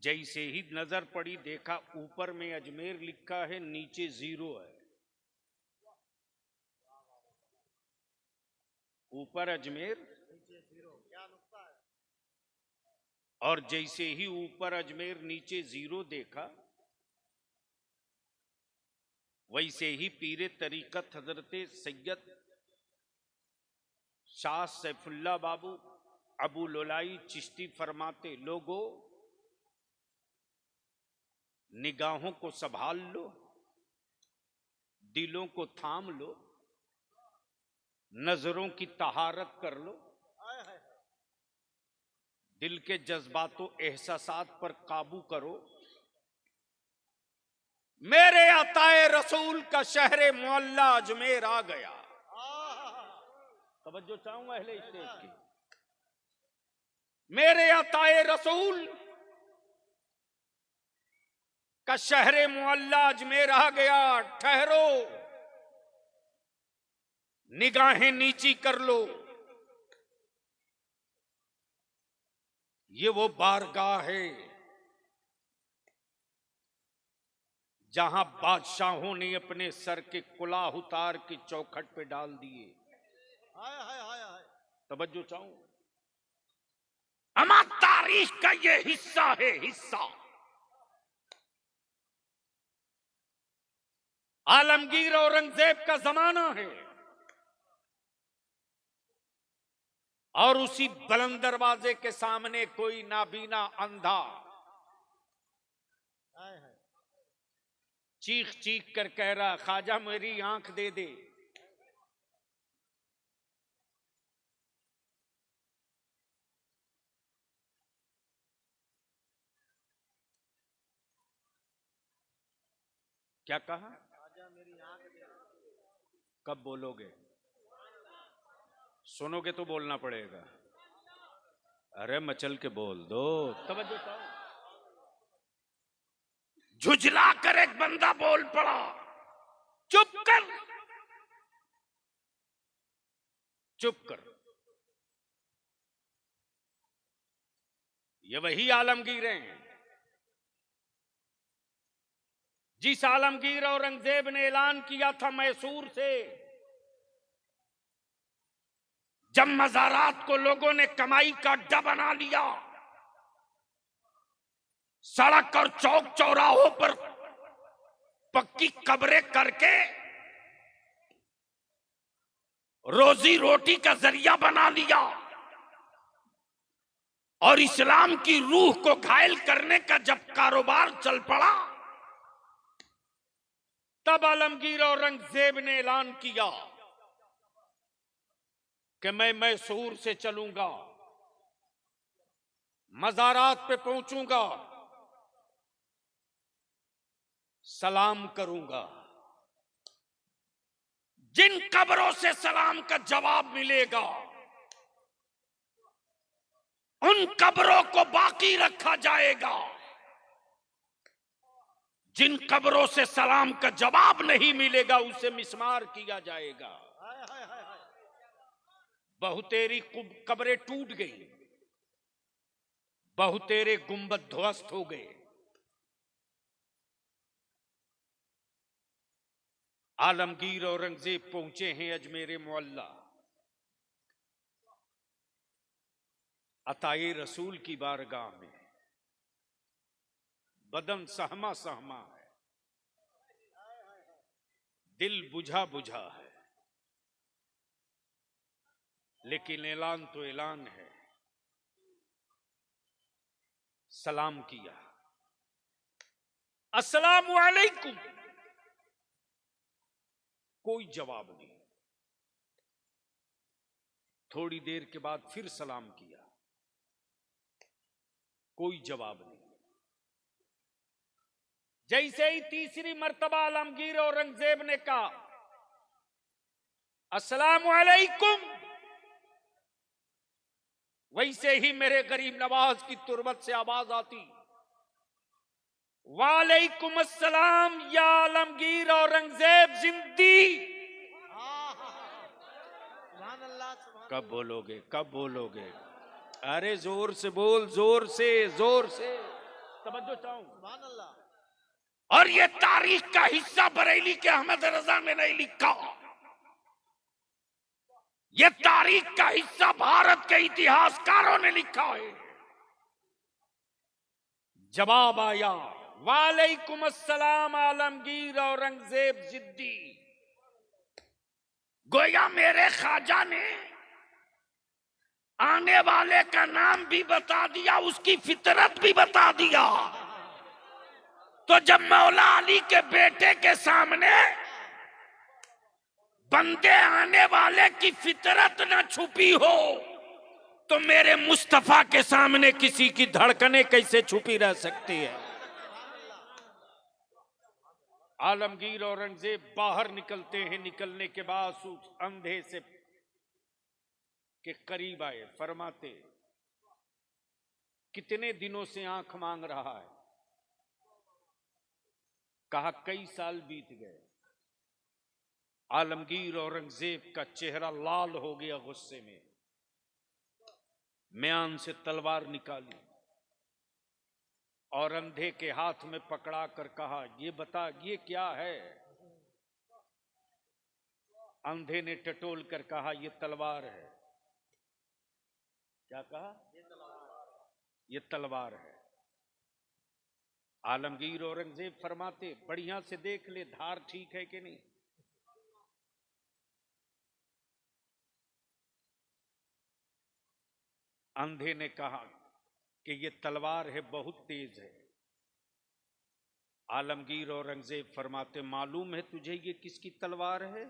जैसे ही नजर पड़ी देखा ऊपर में अजमेर लिखा है, नीचे 0 है। ऊपर अजमेर और जैसे ही ऊपर अजमेर नीचे 0 देखा, वैसे ही पीरे तरीकत हजरत सैयद शाह सैफुल्लाह बाबू अबू लोलाई चिश्ती फरमाते, लोगों निगाहों को संभाल लो, दिलों को थाम लो, नजरों की तहारत कर लो, दिल के जज्बातों एहसासात पर काबू करो। मेरे अताए रसूल का शहरे मोहल्ला अजमेर आ गया। तवज्जो चाहूंगा अहले स्टेज की। मेरे अताए रसूल का शहरे मोहल्ला अजमेर आ गया। ठहरो, निगाहें नीची कर लो। ये वो बारगाह है जहां बादशाहों ने अपने सर के कुलाह उतार के चौखट पे डाल दिए। तवज्जो चाहूं, अमा तारीख का ये हिस्सा है, हिस्सा। आलमगीर औरंगजेब का जमाना है और उसी बुलंद दरवाजे के सामने कोई नाबीना अंधा चीख चीख कर कह रहा, ख्वाजा मेरी आंख दे दे। क्या कहा? कब बोलोगे? सुनोगे तो बोलना पड़ेगा। अरे मचल के बोल दो। तवज्जो करो। झुझला कर एक बंदा बोल पड़ा, चुप कर, चुप कर। ये वही आलमगीर हैं जिस आलमगीर औरंगजेब ने ऐलान किया था मैसूर से, जब मज़ारात को लोगों ने कमाई का अड्डा बना लिया, सड़क और चौक चौराहों पर पक्की कब्रें करके रोजी रोटी का जरिया बना लिया और इस्लाम की रूह को घायल करने का जब कारोबार चल पड़ा, तब आलमगीर औरंगजेब ने ऐलान किया कि मैं मैसूर से चलूंगा, मज़ारात पे पहुंचूंगा, सलाम करूंगा। जिन कब्रों से सलाम का जवाब मिलेगा, उन कब्रों को बाकी रखा जाएगा। जिन कब्रों से सलाम का जवाब नहीं मिलेगा, उसे मिस्मार किया जाएगा। बहुतेरी कब्रें टूट गई, बहुतेरे गुंबद ध्वस्त हो गए। आलमगीर औरंगजेब पहुंचे हैं अजमेर मोहल्ला, अताए रसूल की बारगाह में। बदन सहमा सहमा है, दिल बुझा बुझा है, लेकिन ऐलान तो ऐलान है। सलाम किया, अस्सलामु अलैकुम। कोई जवाब नहीं। थोड़ी देर के बाद फिर सलाम किया, कोई जवाब नहीं। जैसे ही तीसरी मर्तबा आलमगीर औरंगजेब ने कहा अस्सलामु अलैकुम, वैसे ही मेरे गरीब नवाज की तुरबत से आवाज आती, वालेकुम अस्सलाम या आलमगीर औरंगजेब जिंदी। कब बोलोगे, कब बोलोगे? अरे जोर से बोल, जोर से, जोर से तवज्जो चाहूं। और ये तारीख का हिस्सा बरेली के अहमद रजा में नहीं लिखा, ये तारीख का हिस्सा भारत के इतिहासकारों ने लिखा है। जवाब आया, वालेकुम अस्सलाम आलमगीर औरंगजेब जिद्दी। गोया मेरे ख्वाजा ने आने वाले का नाम भी बता दिया, उसकी फितरत भी बता दिया। तो जब मौला अली के बेटे के सामने बंदे आने वाले की फितरत न छुपी हो, तो मेरे मुस्तफा के सामने किसी की धड़कनें कैसे छुपी रह सकती है? आलमगीर औरंगजेब बाहर निकलते हैं। निकलने के बाद उस अंधे से के करीब आए, फरमाते, कितने दिनों से आंख मांग रहा है? कहा कई साल बीत गए। आलमगीर औरंगजेब का चेहरा लाल हो गया गुस्से में। म्यान से तलवार निकाली और अंधे के हाथ में पकड़ा कर कहा, ये बता ये क्या है? अंधे ने टटोल कर कहा, ये तलवार है। क्या कहा? ये तलवार है। आलमगीर औरंगजेब फरमाते, बढ़िया से देख ले धार ठीक है कि नहीं। अंधे ने कहा कि ये तलवार है, बहुत तेज है। आलमगीर औरंगजेब फरमाते, मालूम है तुझे ये किसकी तलवार है?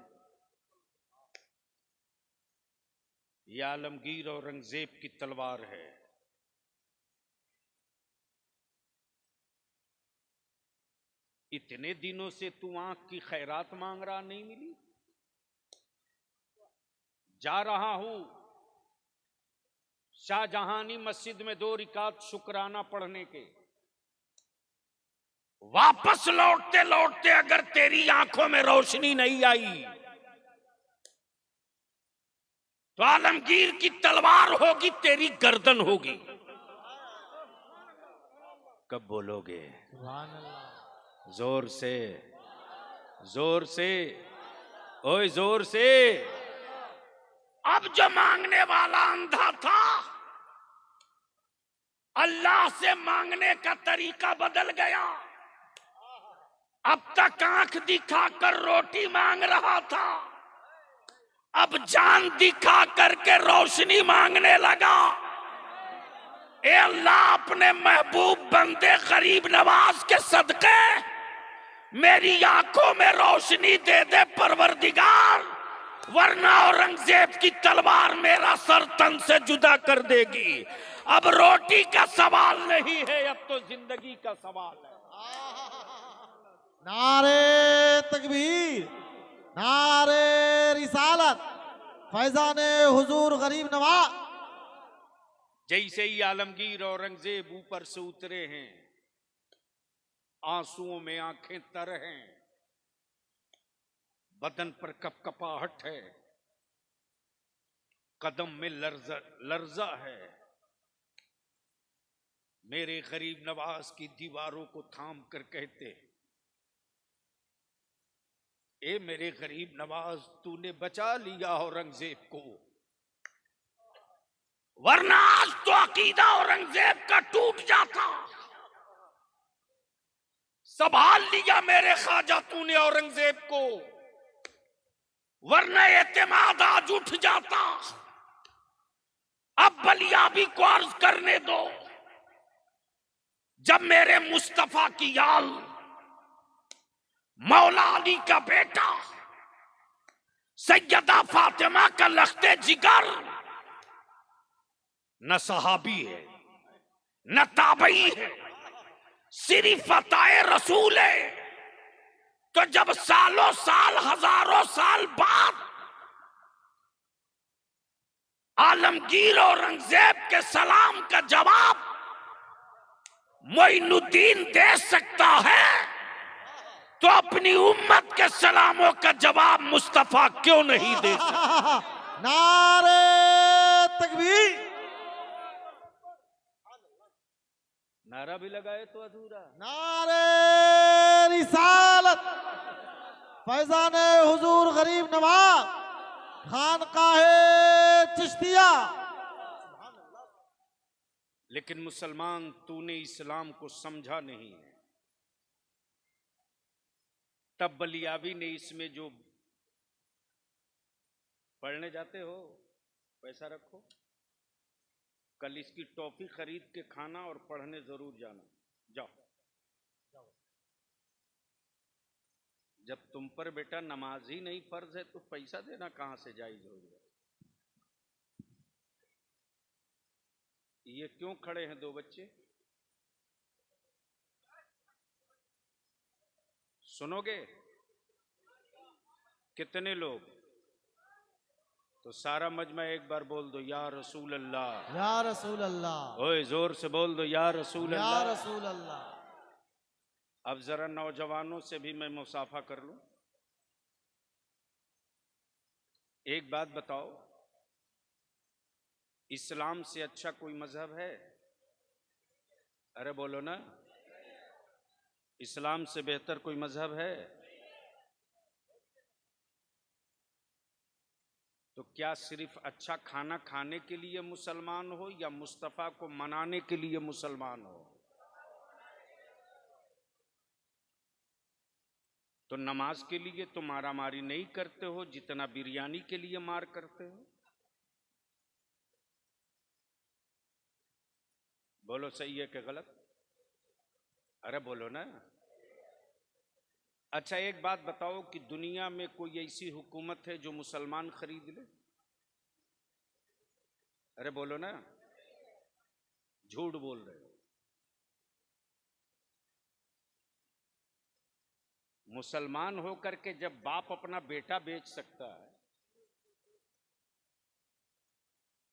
ये आलमगीर औरंगजेब की तलवार है। इतने दिनों से तू आंख की खैरात मांग रहा, नहीं मिली? जा रहा हूं शाहजहानी मस्जिद में 2 रिकात शुक्राना पढ़ने के। वापस लौटते लौटते अगर तेरी आंखों में रोशनी नहीं आई तो आलमगीर की तलवार होगी, तेरी गर्दन होगी। कब बोलोगे? जोर से, जोर से, ओए जोर से। अब जो मांगने वाला अंधा था, अल्लाह से मांगने का तरीका बदल गया। अब तक आंख दिखाकर रोटी मांग रहा था, अब जान दिखा करके रोशनी मांगने लगा। ए अल्लाह, अपने महबूब बंदे गरीब नवाज के सदके मेरी आंखों में रोशनी दे दे परवरदिगार, वरना औरंगजेब की तलवार मेरा सर तन से जुदा कर देगी। अब रोटी का सवाल नहीं है, अब तो जिंदगी का सवाल है। नारे तकबीर, नारे रिसालत, फैजाने हुजूर गरीब नवाज। जैसे ही आलमगीर औरंगजेब ऊपर से उतरे हैं, आंसुओं में आंखें तर हैं, बदन पर कपकपाहट है, कदम में लर्जा है। मेरे गरीब नवाज की दीवारों को थाम कर कहते, ए मेरे गरीब नवाज, तूने बचा लिया औरंगजेब को, वरना आज तो अकीदा औरंगजेब का टूट जाता। संभाल लिया मेरे ख्वाजा तूने औरंगजेब को, वरना एतमाद आज उठ जाता। अब बलियाबी को अर्ज करने दो। जब मेरे मुस्तफा की आल मौला अली का बेटा सैयदा फातिमा का लख्ते जिगर न सहाबी है न ताबई है, सिर्फ फताए रसूल है, तो जब सालों साल हजारों साल बाद आलमगीर औरंगजेब के सलाम का जवाब मोइनुद्दीन दे सकता है, तो अपनी उम्मत के सलामों का जवाब मुस्तफा क्यों नहीं दे सकता? नारे तकबीर। नारा भी लगाए तो अधूरा। नारे रिसालत। फैजान हुजूर गरीब नवाज खानकाहे चिश्तिया। लेकिन मुसलमान तूने इस्लाम को समझा नहीं है। तब बलियाबी ने इसमें जो पढ़ने जाते हो पैसा रखो, कल इसकी टॉफी खरीद के खाना और पढ़ने जरूर जाना। जाओ। जब तुम पर बेटा नमाज ही नहीं फर्ज है तो पैसा देना कहां से जायज हो गया। ये क्यों खड़े हैं दो बच्चे? सुनोगे? कितने लोग? तो सारा मजमा एक बार बोल दो या रसूल अल्लाह। या रसूल अल्लाह। ओए जोर से बोल दो या रसूल या अल्लाह। रसूल अल्लाह। अब जरा नौजवानों से भी मैं मुसाफा कर लूं। एक बात बताओ, इस्लाम से अच्छा कोई मजहब है? अरे बोलो ना, इस्लाम से बेहतर कोई मजहब है? तो क्या सिर्फ अच्छा खाना खाने के लिए मुसलमान हो या मुस्तफा को मनाने के लिए मुसलमान हो? तो नमाज के लिए तो मारामारी नहीं करते हो जितना बिरयानी के लिए मार करते हो। बोलो सही है कि गलत? अरे बोलो ना। अच्छा एक बात बताओ कि दुनिया में कोई ऐसी हुकूमत है जो मुसलमान खरीद ले? अरे बोलो ना, झूठ बोल रहे हो। मुसलमान होकर के जब बाप अपना बेटा बेच सकता है,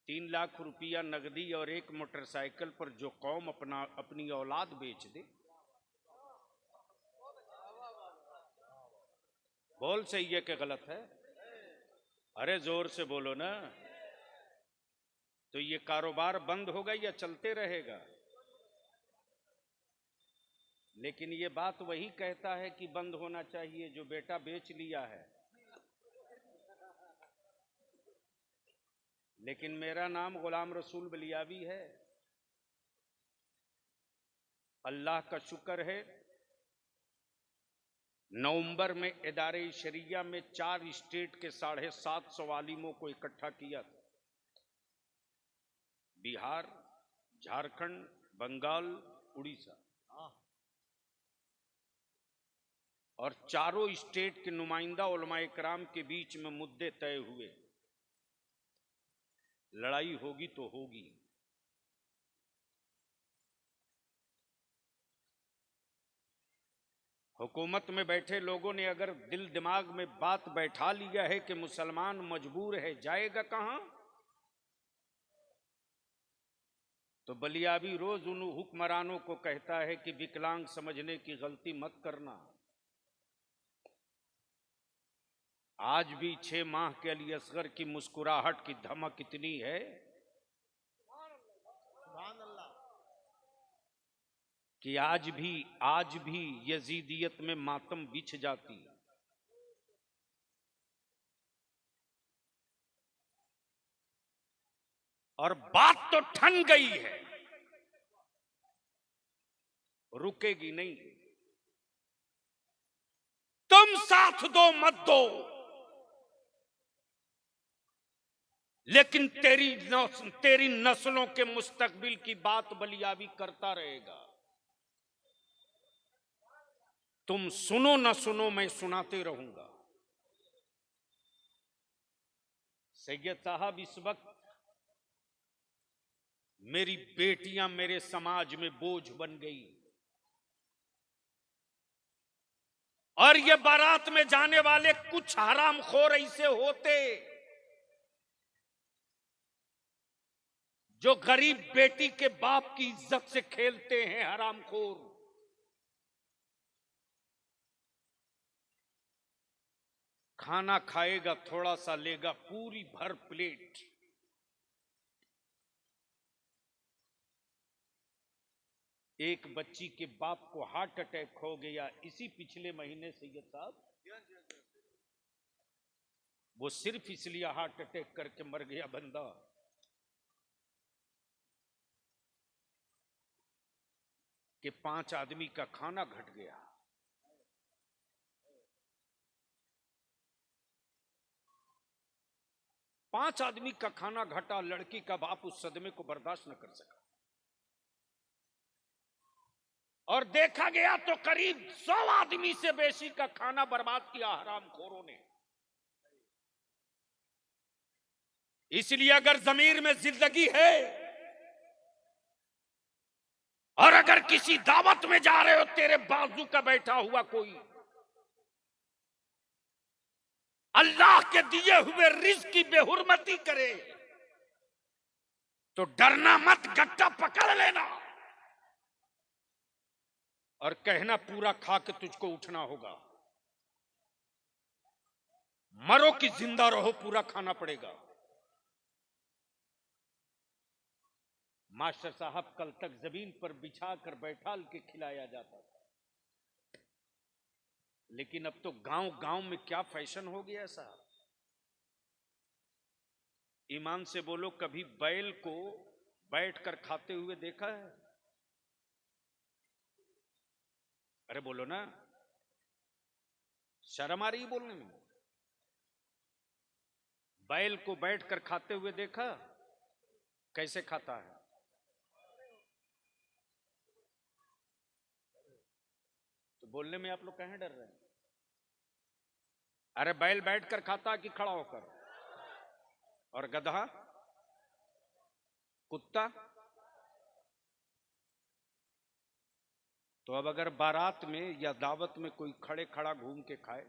3 लाख रुपया नगदी और एक मोटरसाइकिल पर जो कौम अपनी औलाद बेच दे, बोल सही है कि गलत है? अरे जोर से बोलो ना। तो ये कारोबार बंद होगा या चलते रहेगा? लेकिन ये बात वही कहता है कि बंद होना चाहिए जो बेटा बेच लिया है। लेकिन मेरा नाम गुलाम रसूल बलियावी है। अल्लाह का शुक्र है, नवंबर में इदारे शरिया में 4 स्टेट के 750 आलिमों को इकट्ठा किया था। बिहार, झारखंड, बंगाल, उड़ीसा, और चारों स्टेट के नुमाइंदा उलमाए किराम के बीच में मुद्दे तय हुए। लड़ाई होगी तो होगी। हुकूमत में बैठे लोगों ने अगर दिल दिमाग में बात बैठा लिया है कि मुसलमान मजबूर है, जाएगा कहां? तो बलियावी रोज उन हुक्मरानों को कहता है कि विकलांग समझने की गलती मत करना। आज भी 6 माह के अली असगर की मुस्कुराहट की धमक इतनी है कि आज भी यजीदियत में मातम बिछ जाती है। और बात तो ठन गई है, रुकेगी नहीं। तुम साथ दो मत दो, लेकिन तेरी नस्लों के मुस्तकबिल की बात बलियावी करता रहेगा। तुम सुनो न सुनो, मैं सुनाते रहूंगा। सैयद साहब, इस वक्त मेरी बेटियां मेरे समाज में बोझ बन गई, और ये बारात में जाने वाले कुछ हरामखोर ऐसे होते जो गरीब बेटी के बाप की इज्जत से खेलते हैं। हरामखोर खाना खाएगा थोड़ा सा लेगा पूरी भर प्लेट। एक बच्ची के बाप को हार्ट अटैक हो गया इसी पिछले महीने सैयद साहब। वो सिर्फ इसलिए हार्ट अटैक करके मर गया बंदा कि 5 आदमी का खाना घट गया। पांच आदमी का खाना घटा, लड़की का बाप उस सदमे को बर्दाश्त न कर सका और देखा गया तो करीब 100 आदमी से बेशी का खाना बर्बाद किया हरामखोरों ने। इसलिए अगर जमीर में जिंदगी है और अगर किसी दावत में जा रहे हो, तेरे बाजू का बैठा हुआ कोई अल्लाह के दिए हुए रिज़्क़ की बेहुरमती करे तो डरना मत, गट्टा पकड़ लेना और कहना पूरा खा के तुझको उठना होगा। मरो कि जिंदा रहो पूरा खाना पड़ेगा। मास्टर साहब कल तक जमीन पर बिछा कर बैठा के खिलाया जाता था, लेकिन अब तो गांव गांव में क्या फैशन हो गया साहब। ईमान से बोलो, कभी बैल को बैठकर खाते हुए देखा है? अरे बोलो ना, शर्म आ रही बोलने में। बैल को बैठकर खाते हुए देखा? कैसे खाता है? तो बोलने में आप लोग कहां डर रहे हैं? अरे बैल बैठकर खाता कि खड़ा होकर? और गधा, कुत्ता? तो अब अगर बारात में या दावत में कोई खड़े खड़ा घूम के खाए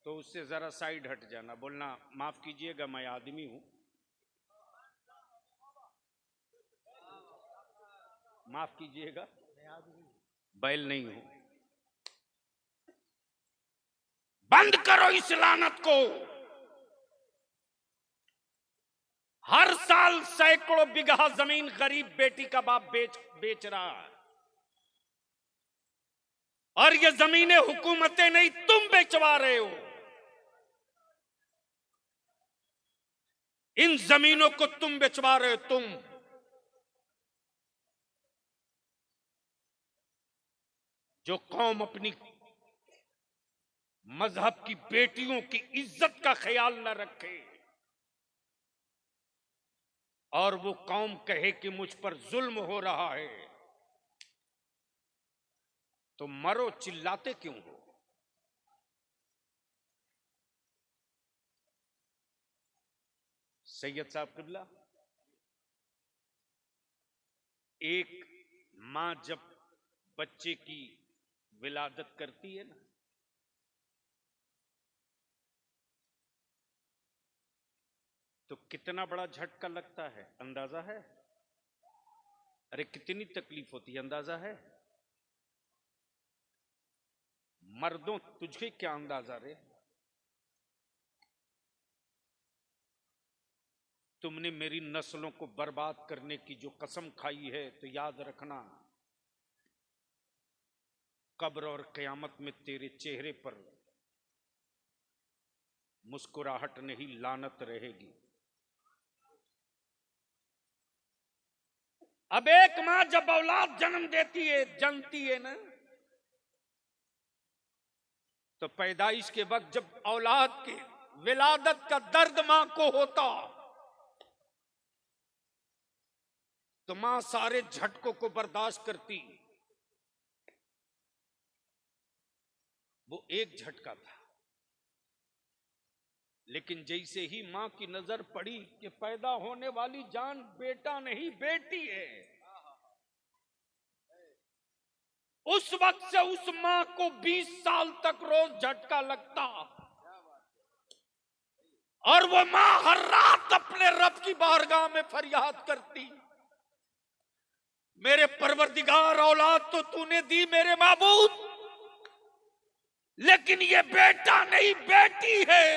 तो उससे जरा साइड हट जाना, बोलना माफ कीजिएगा मैं आदमी हूं, माफ कीजिएगा बैल नहीं हूं। बंद करो इस लानत को। हर साल सैकड़ों बिगहा जमीन गरीब बेटी का बाप बेच रहा है और ये जमीनें हुकूमतें नहीं, तुम बेचवा रहे हो। इन जमीनों को तुम बेचवा रहे हो। तुम जो कौम अपनी मजहब की बेटियों की इज्जत का ख्याल न रखे और वो कौम कहे कि मुझ पर जुल्म हो रहा है, तो मरो, चिल्लाते क्यों हो? सैयद साहब किबला, एक मां जब बच्चे की विलादत करती है ना, तो कितना बड़ा झटका लगता है, अंदाजा है? अरे कितनी तकलीफ होती है, अंदाजा है? मर्दों तुझे क्या अंदाजा रे? तुमने मेरी नस्लों को बर्बाद करने की जो कसम खाई है, तो याद रखना कब्र और कयामत में तेरे चेहरे पर मुस्कुराहट नहीं, लानत रहेगी। अब एक मां जब औलाद जन्म देती है, जनती है ना, तो पैदाइश के वक्त जब औलाद की विलादत का दर्द मां को होता, तो मां सारे झटकों को बर्दाश्त करती। वो एक झटका था, लेकिन जैसे ही मां की नजर पड़ी कि पैदा होने वाली जान बेटा नहीं बेटी है, उस वक्त से उस मां को 20 साल तक रोज झटका लगता और वो मां हर रात अपने रब की बारगाह में फरियाद करती, मेरे परवरदिगार औलाद तो तूने दी मेरे माबूद, लेकिन ये बेटा नहीं बेटी है।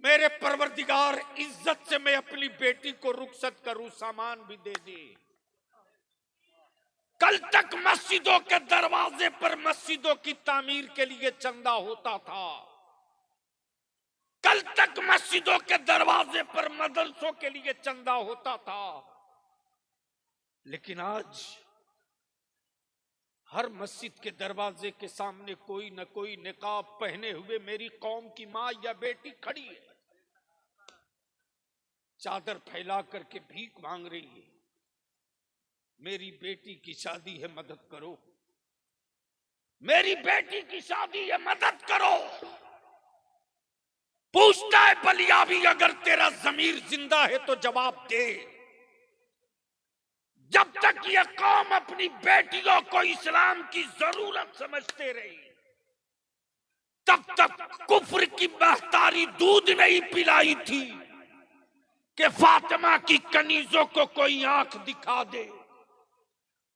मेरे परवरदिगार इज्जत से मैं अपनी बेटी को रुखसत करूं, सामान भी दे दे। कल तक मस्जिदों के दरवाजे पर मस्जिदों की तामीर के लिए चंदा होता था, कल तक मस्जिदों के दरवाजे पर मदरसों के लिए चंदा होता था, लेकिन आज हर मस्जिद के दरवाजे के सामने कोई न कोई निकाब पहने हुए मेरी कौम की मां या बेटी खड़ी है, चादर फैला करके भीख मांग रही है। मेरी बेटी की शादी है, मदद करो। मेरी बेटी की शादी है, मदद करो। पूछता है बलियाबी, अगर तेरा जमीर जिंदा है तो जवाब दे। जब तक यह कौम अपनी बेटियों को इस्लाम की जरूरत समझते रही, तब तक कुफ्र की महतारी दूध नहीं पिलाई थी कि फातिमा की कनीजों को कोई आंख दिखा दे।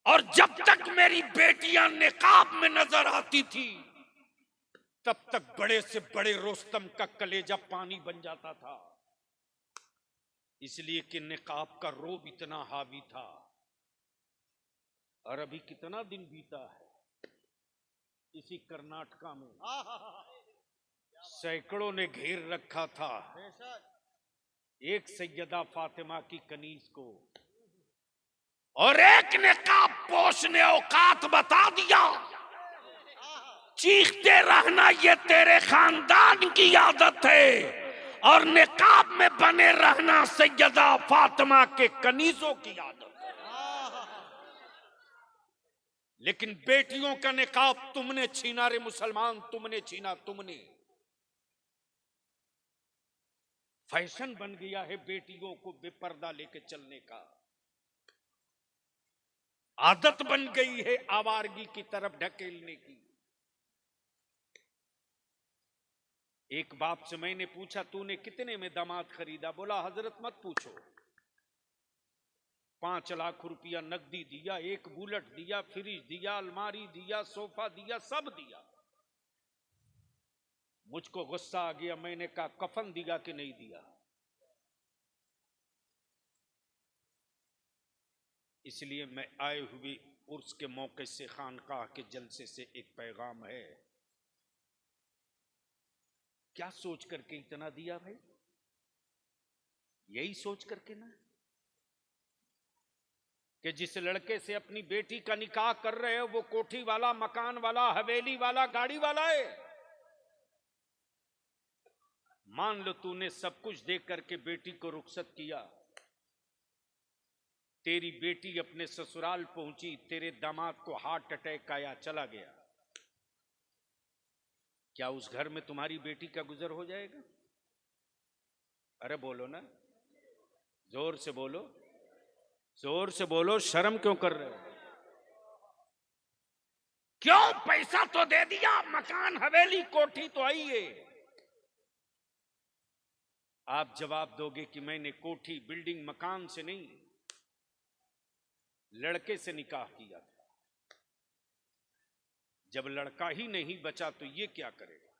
और जब तक मेरी बेटियां निकाब में नजर आती थी, तब तक बड़े से बड़े रोस्तम का कलेजा पानी बन जाता था, इसलिए कि निकाब का रोब इतना हावी था। और अभी कितना दिन बीता है, इसी कर्नाटका में सैकड़ों ने घेर रखा था एक सैयदा फातिमा की कनीज को, और एक निकाब पोश ने औकात बता दिया, चीखते रहना ये तेरे खानदान की आदत है, और निकाब में बने रहना सैयदा फातिमा के कनीजों की आदत है। लेकिन बेटियों का निकाब तुमने छीना रे मुसलमान, तुमने छीना, तुमने। फैशन बन गया है बेटियों को बेपर्दा लेके चलने का, आदत बन गई है आवारगी की तरफ ढकेलने की। एक बाप से मैंने पूछा, तूने कितने में दामाद खरीदा? बोला हजरत मत पूछो, 5 लाख रुपया नकदी दिया, एक बुलेट दिया, फ्रिज दिया, अलमारी दिया, सोफा दिया, सब दिया। मुझको गुस्सा आ गया, मैंने कहा कफन दिया कि नहीं दिया? इसलिए मैं आए हुए उर्स के मौके से, खानकाह के जलसे से एक पैगाम है। क्या सोच करके इतना दिया भाई? यही सोच करके ना कि जिस लड़के से अपनी बेटी का निकाह कर रहे हो वो कोठी वाला, मकान वाला, हवेली वाला, गाड़ी वाला है। मान लो तूने सब कुछ देख करके बेटी को रुखसत किया, तेरी बेटी अपने ससुराल पहुंची, तेरे दामाद को हार्ट अटैक आया, चला गया, क्या उस घर में तुम्हारी बेटी का गुजर हो जाएगा? अरे बोलो ना, जोर से बोलो, जोर से बोलो, शर्म क्यों कर रहे हो? क्यों? पैसा तो दे दिया, मकान, हवेली, कोठी तो आई है। आप जवाब दोगे कि मैंने कोठी, बिल्डिंग, मकान से नहीं, लड़के से निकाह किया था। जब लड़का ही नहीं बचा तो ये क्या करेगा?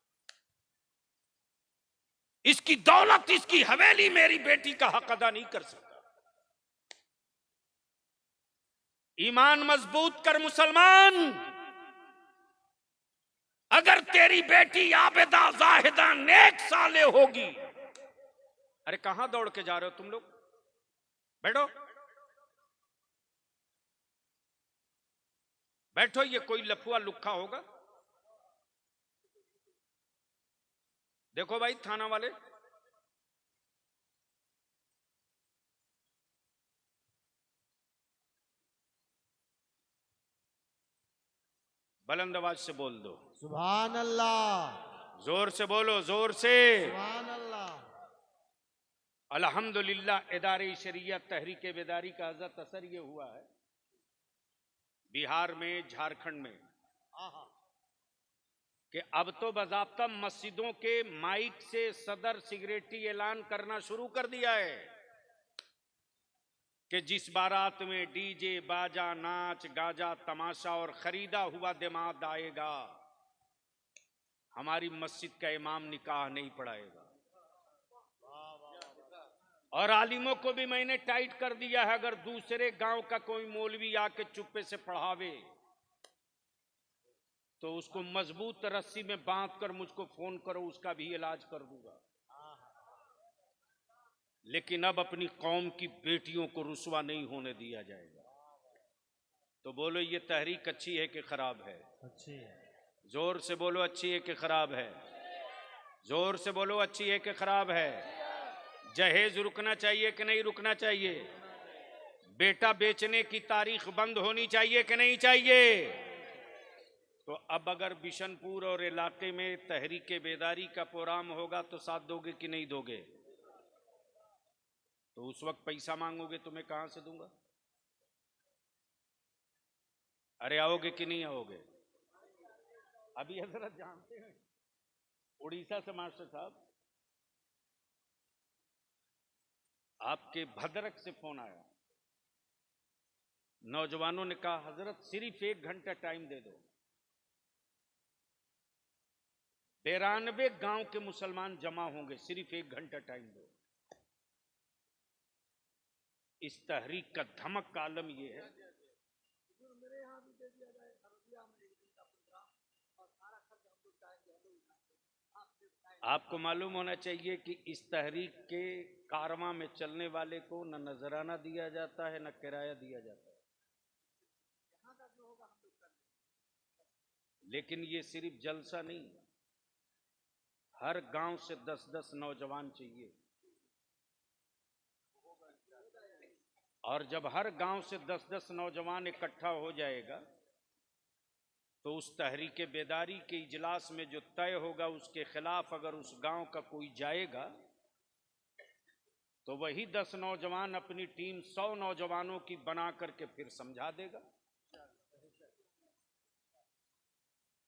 इसकी दौलत, इसकी हवेली मेरी बेटी का हक अदा नहीं कर सकता। ईमान मजबूत कर मुसलमान। अगर तेरी बेटी आबिदा, जाहिदा, नेक साले होगी। अरे कहां दौड़ के जा रहे हो तुम लोग? बैठो बैठो, ये कोई लफुआ लुक्खा होगा? देखो भाई थाना वाले, बुलंद आवाज से बोल दो, सुभान अल्लाह, जोर से बोलो, जोर से। सुभान अल्लाह। अल्हम्दुलिल्लाह इदारे शरीयत तहरीक बेदारी का हज़रत असर ये हुआ है बिहार में, झारखंड में, कि अब तो बाज़ाब्ता मस्जिदों के माइक से सदर सिगरेटी ऐलान करना शुरू कर दिया है कि जिस बारात में डीजे बाजा नाच गाजा तमाशा और खरीदा हुआ दिमाग आएगा, हमारी मस्जिद का इमाम निकाह नहीं पढ़ाएगा। और आलिमों को भी मैंने टाइट कर दिया है, अगर दूसरे गांव का कोई मौलवी आके चुप्पे से पढ़ावे तो उसको मजबूत रस्सी में बांध कर मुझको फोन करो, उसका भी इलाज कर दूंगा। लेकिन अब अपनी कौम की बेटियों को रुसवा नहीं होने दिया जाएगा। तो बोलो, ये तहरीक अच्छी है कि खराब है? अच्छी है। जोर से बोलो, अच्छी है कि खराब है? जोर से बोलो, अच्छी है कि खराब है? जहेज रुकना चाहिए कि नहीं रुकना चाहिए? बेटा बेचने की तारीख बंद होनी चाहिए कि नहीं चाहिए? तो अब अगर बिशनपुर और इलाके में तहरीक बेदारी का प्रोग्राम होगा तो साथ दोगे कि नहीं दोगे? तो उस वक्त पैसा मांगोगे तो मैं कहां से दूंगा? अरे आओगे कि नहीं आओगे? अभी हजरत जानते हैं, उड़ीसा से मास्टर साहब, आपके भद्रक से फोन आया। नौजवानों ने कहा, हजरत सिर्फ 1 घंटा टाइम दे दो, 92 गांव के मुसलमान जमा होंगे, सिर्फ 1 घंटा टाइम दो। इस तहरीक का धमक का आलम यह है, आपको मालूम होना चाहिए कि इस तहरीक के कारवां में चलने वाले को न नजराना दिया जाता है, न किराया दिया जाता है। लेकिन ये सिर्फ जलसा नहीं, हर गांव से 10-10 नौजवान चाहिए। और जब हर गांव से 10-10 नौजवान इकट्ठा हो जाएगा तो उस तहरीक बेदारी के इजलास में जो तय होगा उसके खिलाफ अगर उस गांव का कोई जाएगा तो वही 10 नौजवान अपनी टीम 100 नौजवानों की बना करके फिर समझा देगा।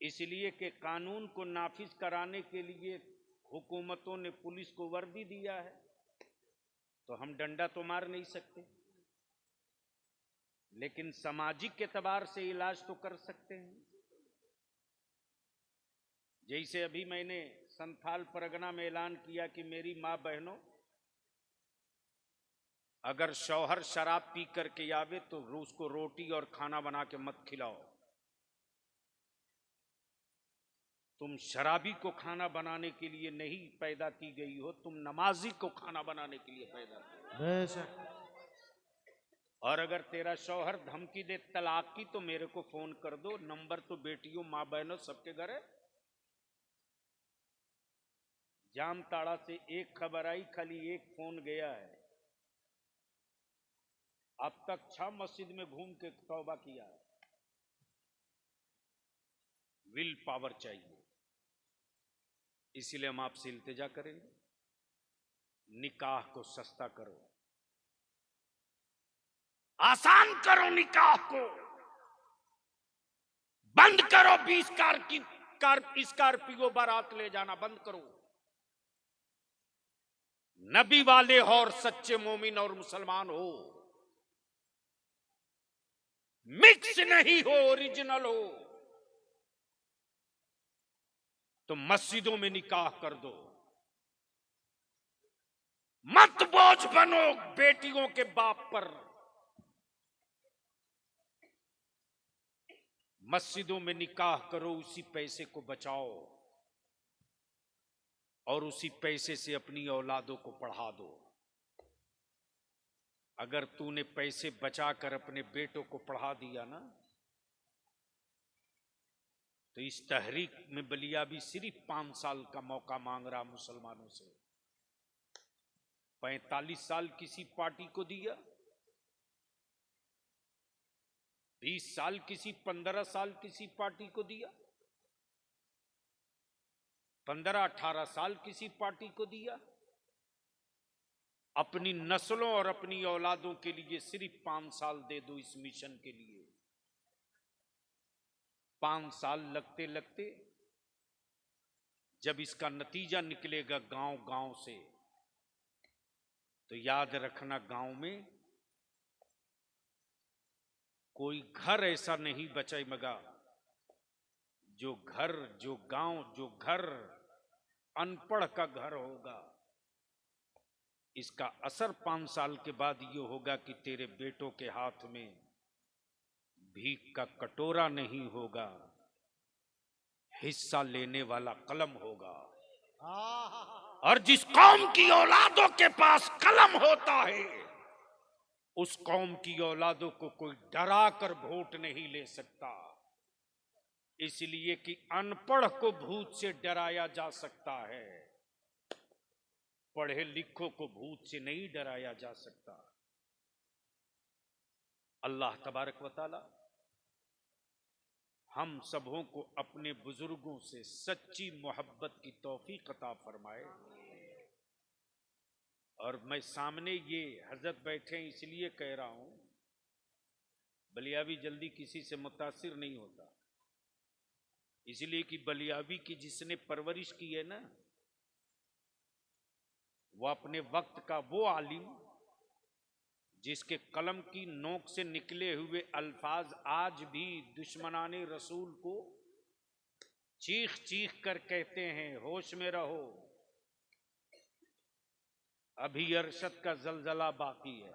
इसलिए कि कानून को नाफिज कराने के लिए हुकूमतों ने पुलिस को वर्दी दिया है, तो हम डंडा तो मार नहीं सकते, लेकिन सामाजिक एतबार से इलाज तो कर सकते हैं। जैसे अभी मैंने संथाल परगना में ऐलान किया कि मेरी मां बहनों, अगर शौहर शराब पी करके आवे तो उसको रोटी और खाना बना के मत खिलाओ। तुम शराबी को खाना बनाने के लिए नहीं पैदा की गई हो, तुम नमाजी को खाना बनाने के लिए पैदा की। बेशक। और अगर तेरा शौहर धमकी दे तलाक की तो मेरे को फोन कर दो, नंबर तो बेटियों मां बहनों सबके घर है। जामताड़ा से एक खबर आई, खाली एक फोन गया है, अब तक 6 मस्जिद में घूम के तौबा किया है। विल पावर चाहिए, इसीलिए हम आपसे इल्तिजा करेंगे, निकाह को सस्ता करो, आसान करो, निकाह को बंद करो। 20 स्कॉर्पियो बारात ले जाना बंद करो। नबी वाले हो और सच्चे मोमिन और मुसलमान हो, मिक्स नहीं हो, ओरिजिनल हो, तो मस्जिदों में निकाह कर दो। मत बोझ बनो बेटियों के बाप पर। मस्जिदों में निकाह करो, उसी पैसे को बचाओ और उसी पैसे से अपनी औलादों को पढ़ा दो। अगर तूने पैसे बचाकर अपने बेटों को पढ़ा दिया ना, तो इस तहरीक में बलिया भी सिर्फ 5 साल का मौका मांग रहा मुसलमानों से। 45 साल किसी पार्टी को दिया, 20 साल किसी, 15 साल किसी पार्टी को दिया, 15-18 साल किसी पार्टी को दिया। अपनी नस्लों और अपनी औलादों के लिए सिर्फ 5 साल दे दो इस मिशन के लिए। 5 साल लगते लगते जब इसका नतीजा निकलेगा गांव गांव से, तो याद रखना गांव में कोई घर ऐसा नहीं बचेगा जो गांव जो घर अनपढ़ का घर होगा। इसका असर 5 साल के बाद ये होगा कि तेरे बेटों के हाथ में भीख का कटोरा नहीं होगा, हिस्सा लेने वाला कलम होगा। और जिस कौम की औलादों के पास कलम होता है, उस कौम की औलादों को कोई डरा कर वोट नहीं ले सकता, इसलिए कि अनपढ़ को भूत से डराया जा सकता है, पढ़े लिखों को भूत से नहीं डराया जा सकता। अल्लाह तबारक व तआला हम सबों को अपने बुजुर्गों से सच्ची मोहब्बत की तौफीक अता फरमाए। और मैं सामने ये हजरत बैठे हैं इसलिए कह रहा हूं, बलियावी जल्दी किसी से मुतासिर नहीं होता, इसलिए कि बलियावी की जिसने परवरिश की है ना, वो अपने वक्त का वो आलिम जिसके कलम की नोक से निकले हुए अल्फाज आज भी दुश्मनाने रसूल को चीख चीख कर कहते हैं, होश में रहो, अभी अरशद का जलजला बाकी है।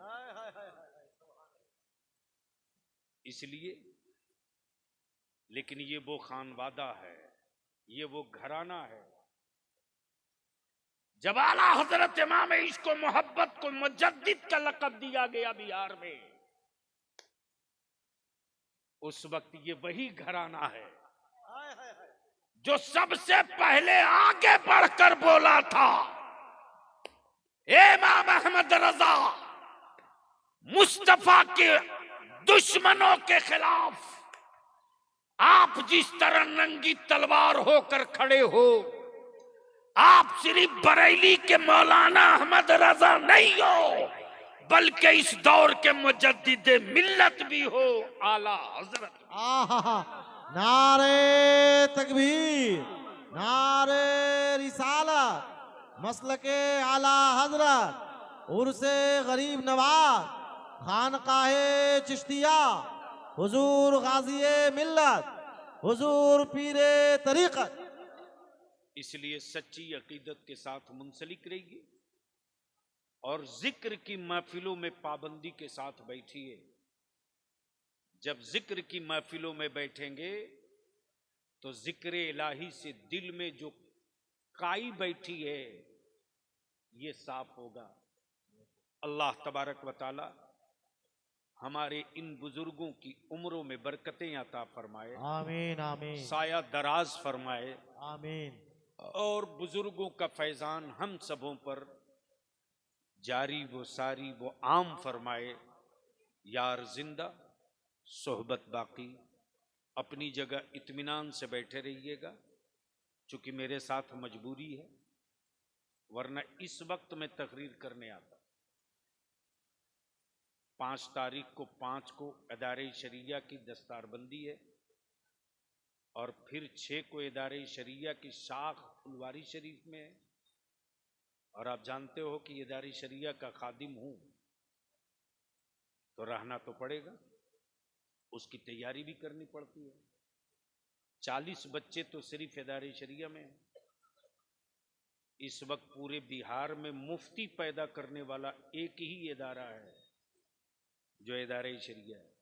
इसलिए, लेकिन ये वो खानवादा है, ये वो घराना है। जब आला हजरत इमाम इश्क मोहब्बत को मुजद्दिद का लक़ब दिया गया बिहार में, उस वक्त ये वही घराना है जो सबसे पहले आगे बढ़कर बोला था, इमाम अहमद रजा मुस्तफा के दुश्मनों के खिलाफ आप जिस तरह नंगी तलवार होकर खड़े हो, आप सिर्फ बरेली के मौलाना अहमद रजा नहीं हो, बल्कि इस दौर के मुजद्दिद मिल्लत भी हो, आला हजरत। नारे तकबीर, नारे रिसालत, मसलके आला हजरत, उर्से गरीब नवाज, खानकाहे चिश्तिया, हुजूर गाज़िए मिल्लत, हुजूर पीरे तरीक़त। इसलिए सच्ची अकीदत के साथ मुंसलिक रहिए और जिक्र की महफिलों में पाबंदी के साथ बैठिए। जब जिक्र की महफिलों में बैठेंगे तो जिक्र इलाही से दिल में जो काई बैठी है ये साफ होगा। अल्लाह तबारक व तआला हमारे इन बुजुर्गों की उम्रों में बरकतें अता फरमाए, आमीन आमीन, साया दराज फरमाए, आमीन। और बुजुर्गों का फैजान हम सबों पर जारी वो सारी वो आम फरमाए। यार जिंदा सोहबत बाकी, अपनी जगह इत्मीनान से बैठे रहिएगा, चूंकि मेरे साथ मजबूरी है, वरना इस वक्त मैं तकरीर करने आता। 5 तारीख को 5 को इदारे शरिया की दस्तारबंदी है और फिर 6 को इदारे शरिया की शाख फुलवारी शरीफ में है। और आप जानते हो कि इदारे शरिया का खादिम हूं तो रहना तो पड़ेगा, उसकी तैयारी भी करनी पड़ती है। 40 बच्चे तो सिर्फ इदारे शरिया में हैं। इस वक्त पूरे बिहार में मुफ्ती पैदा करने वाला एक ही इदारा है जो इदारे शरिया है।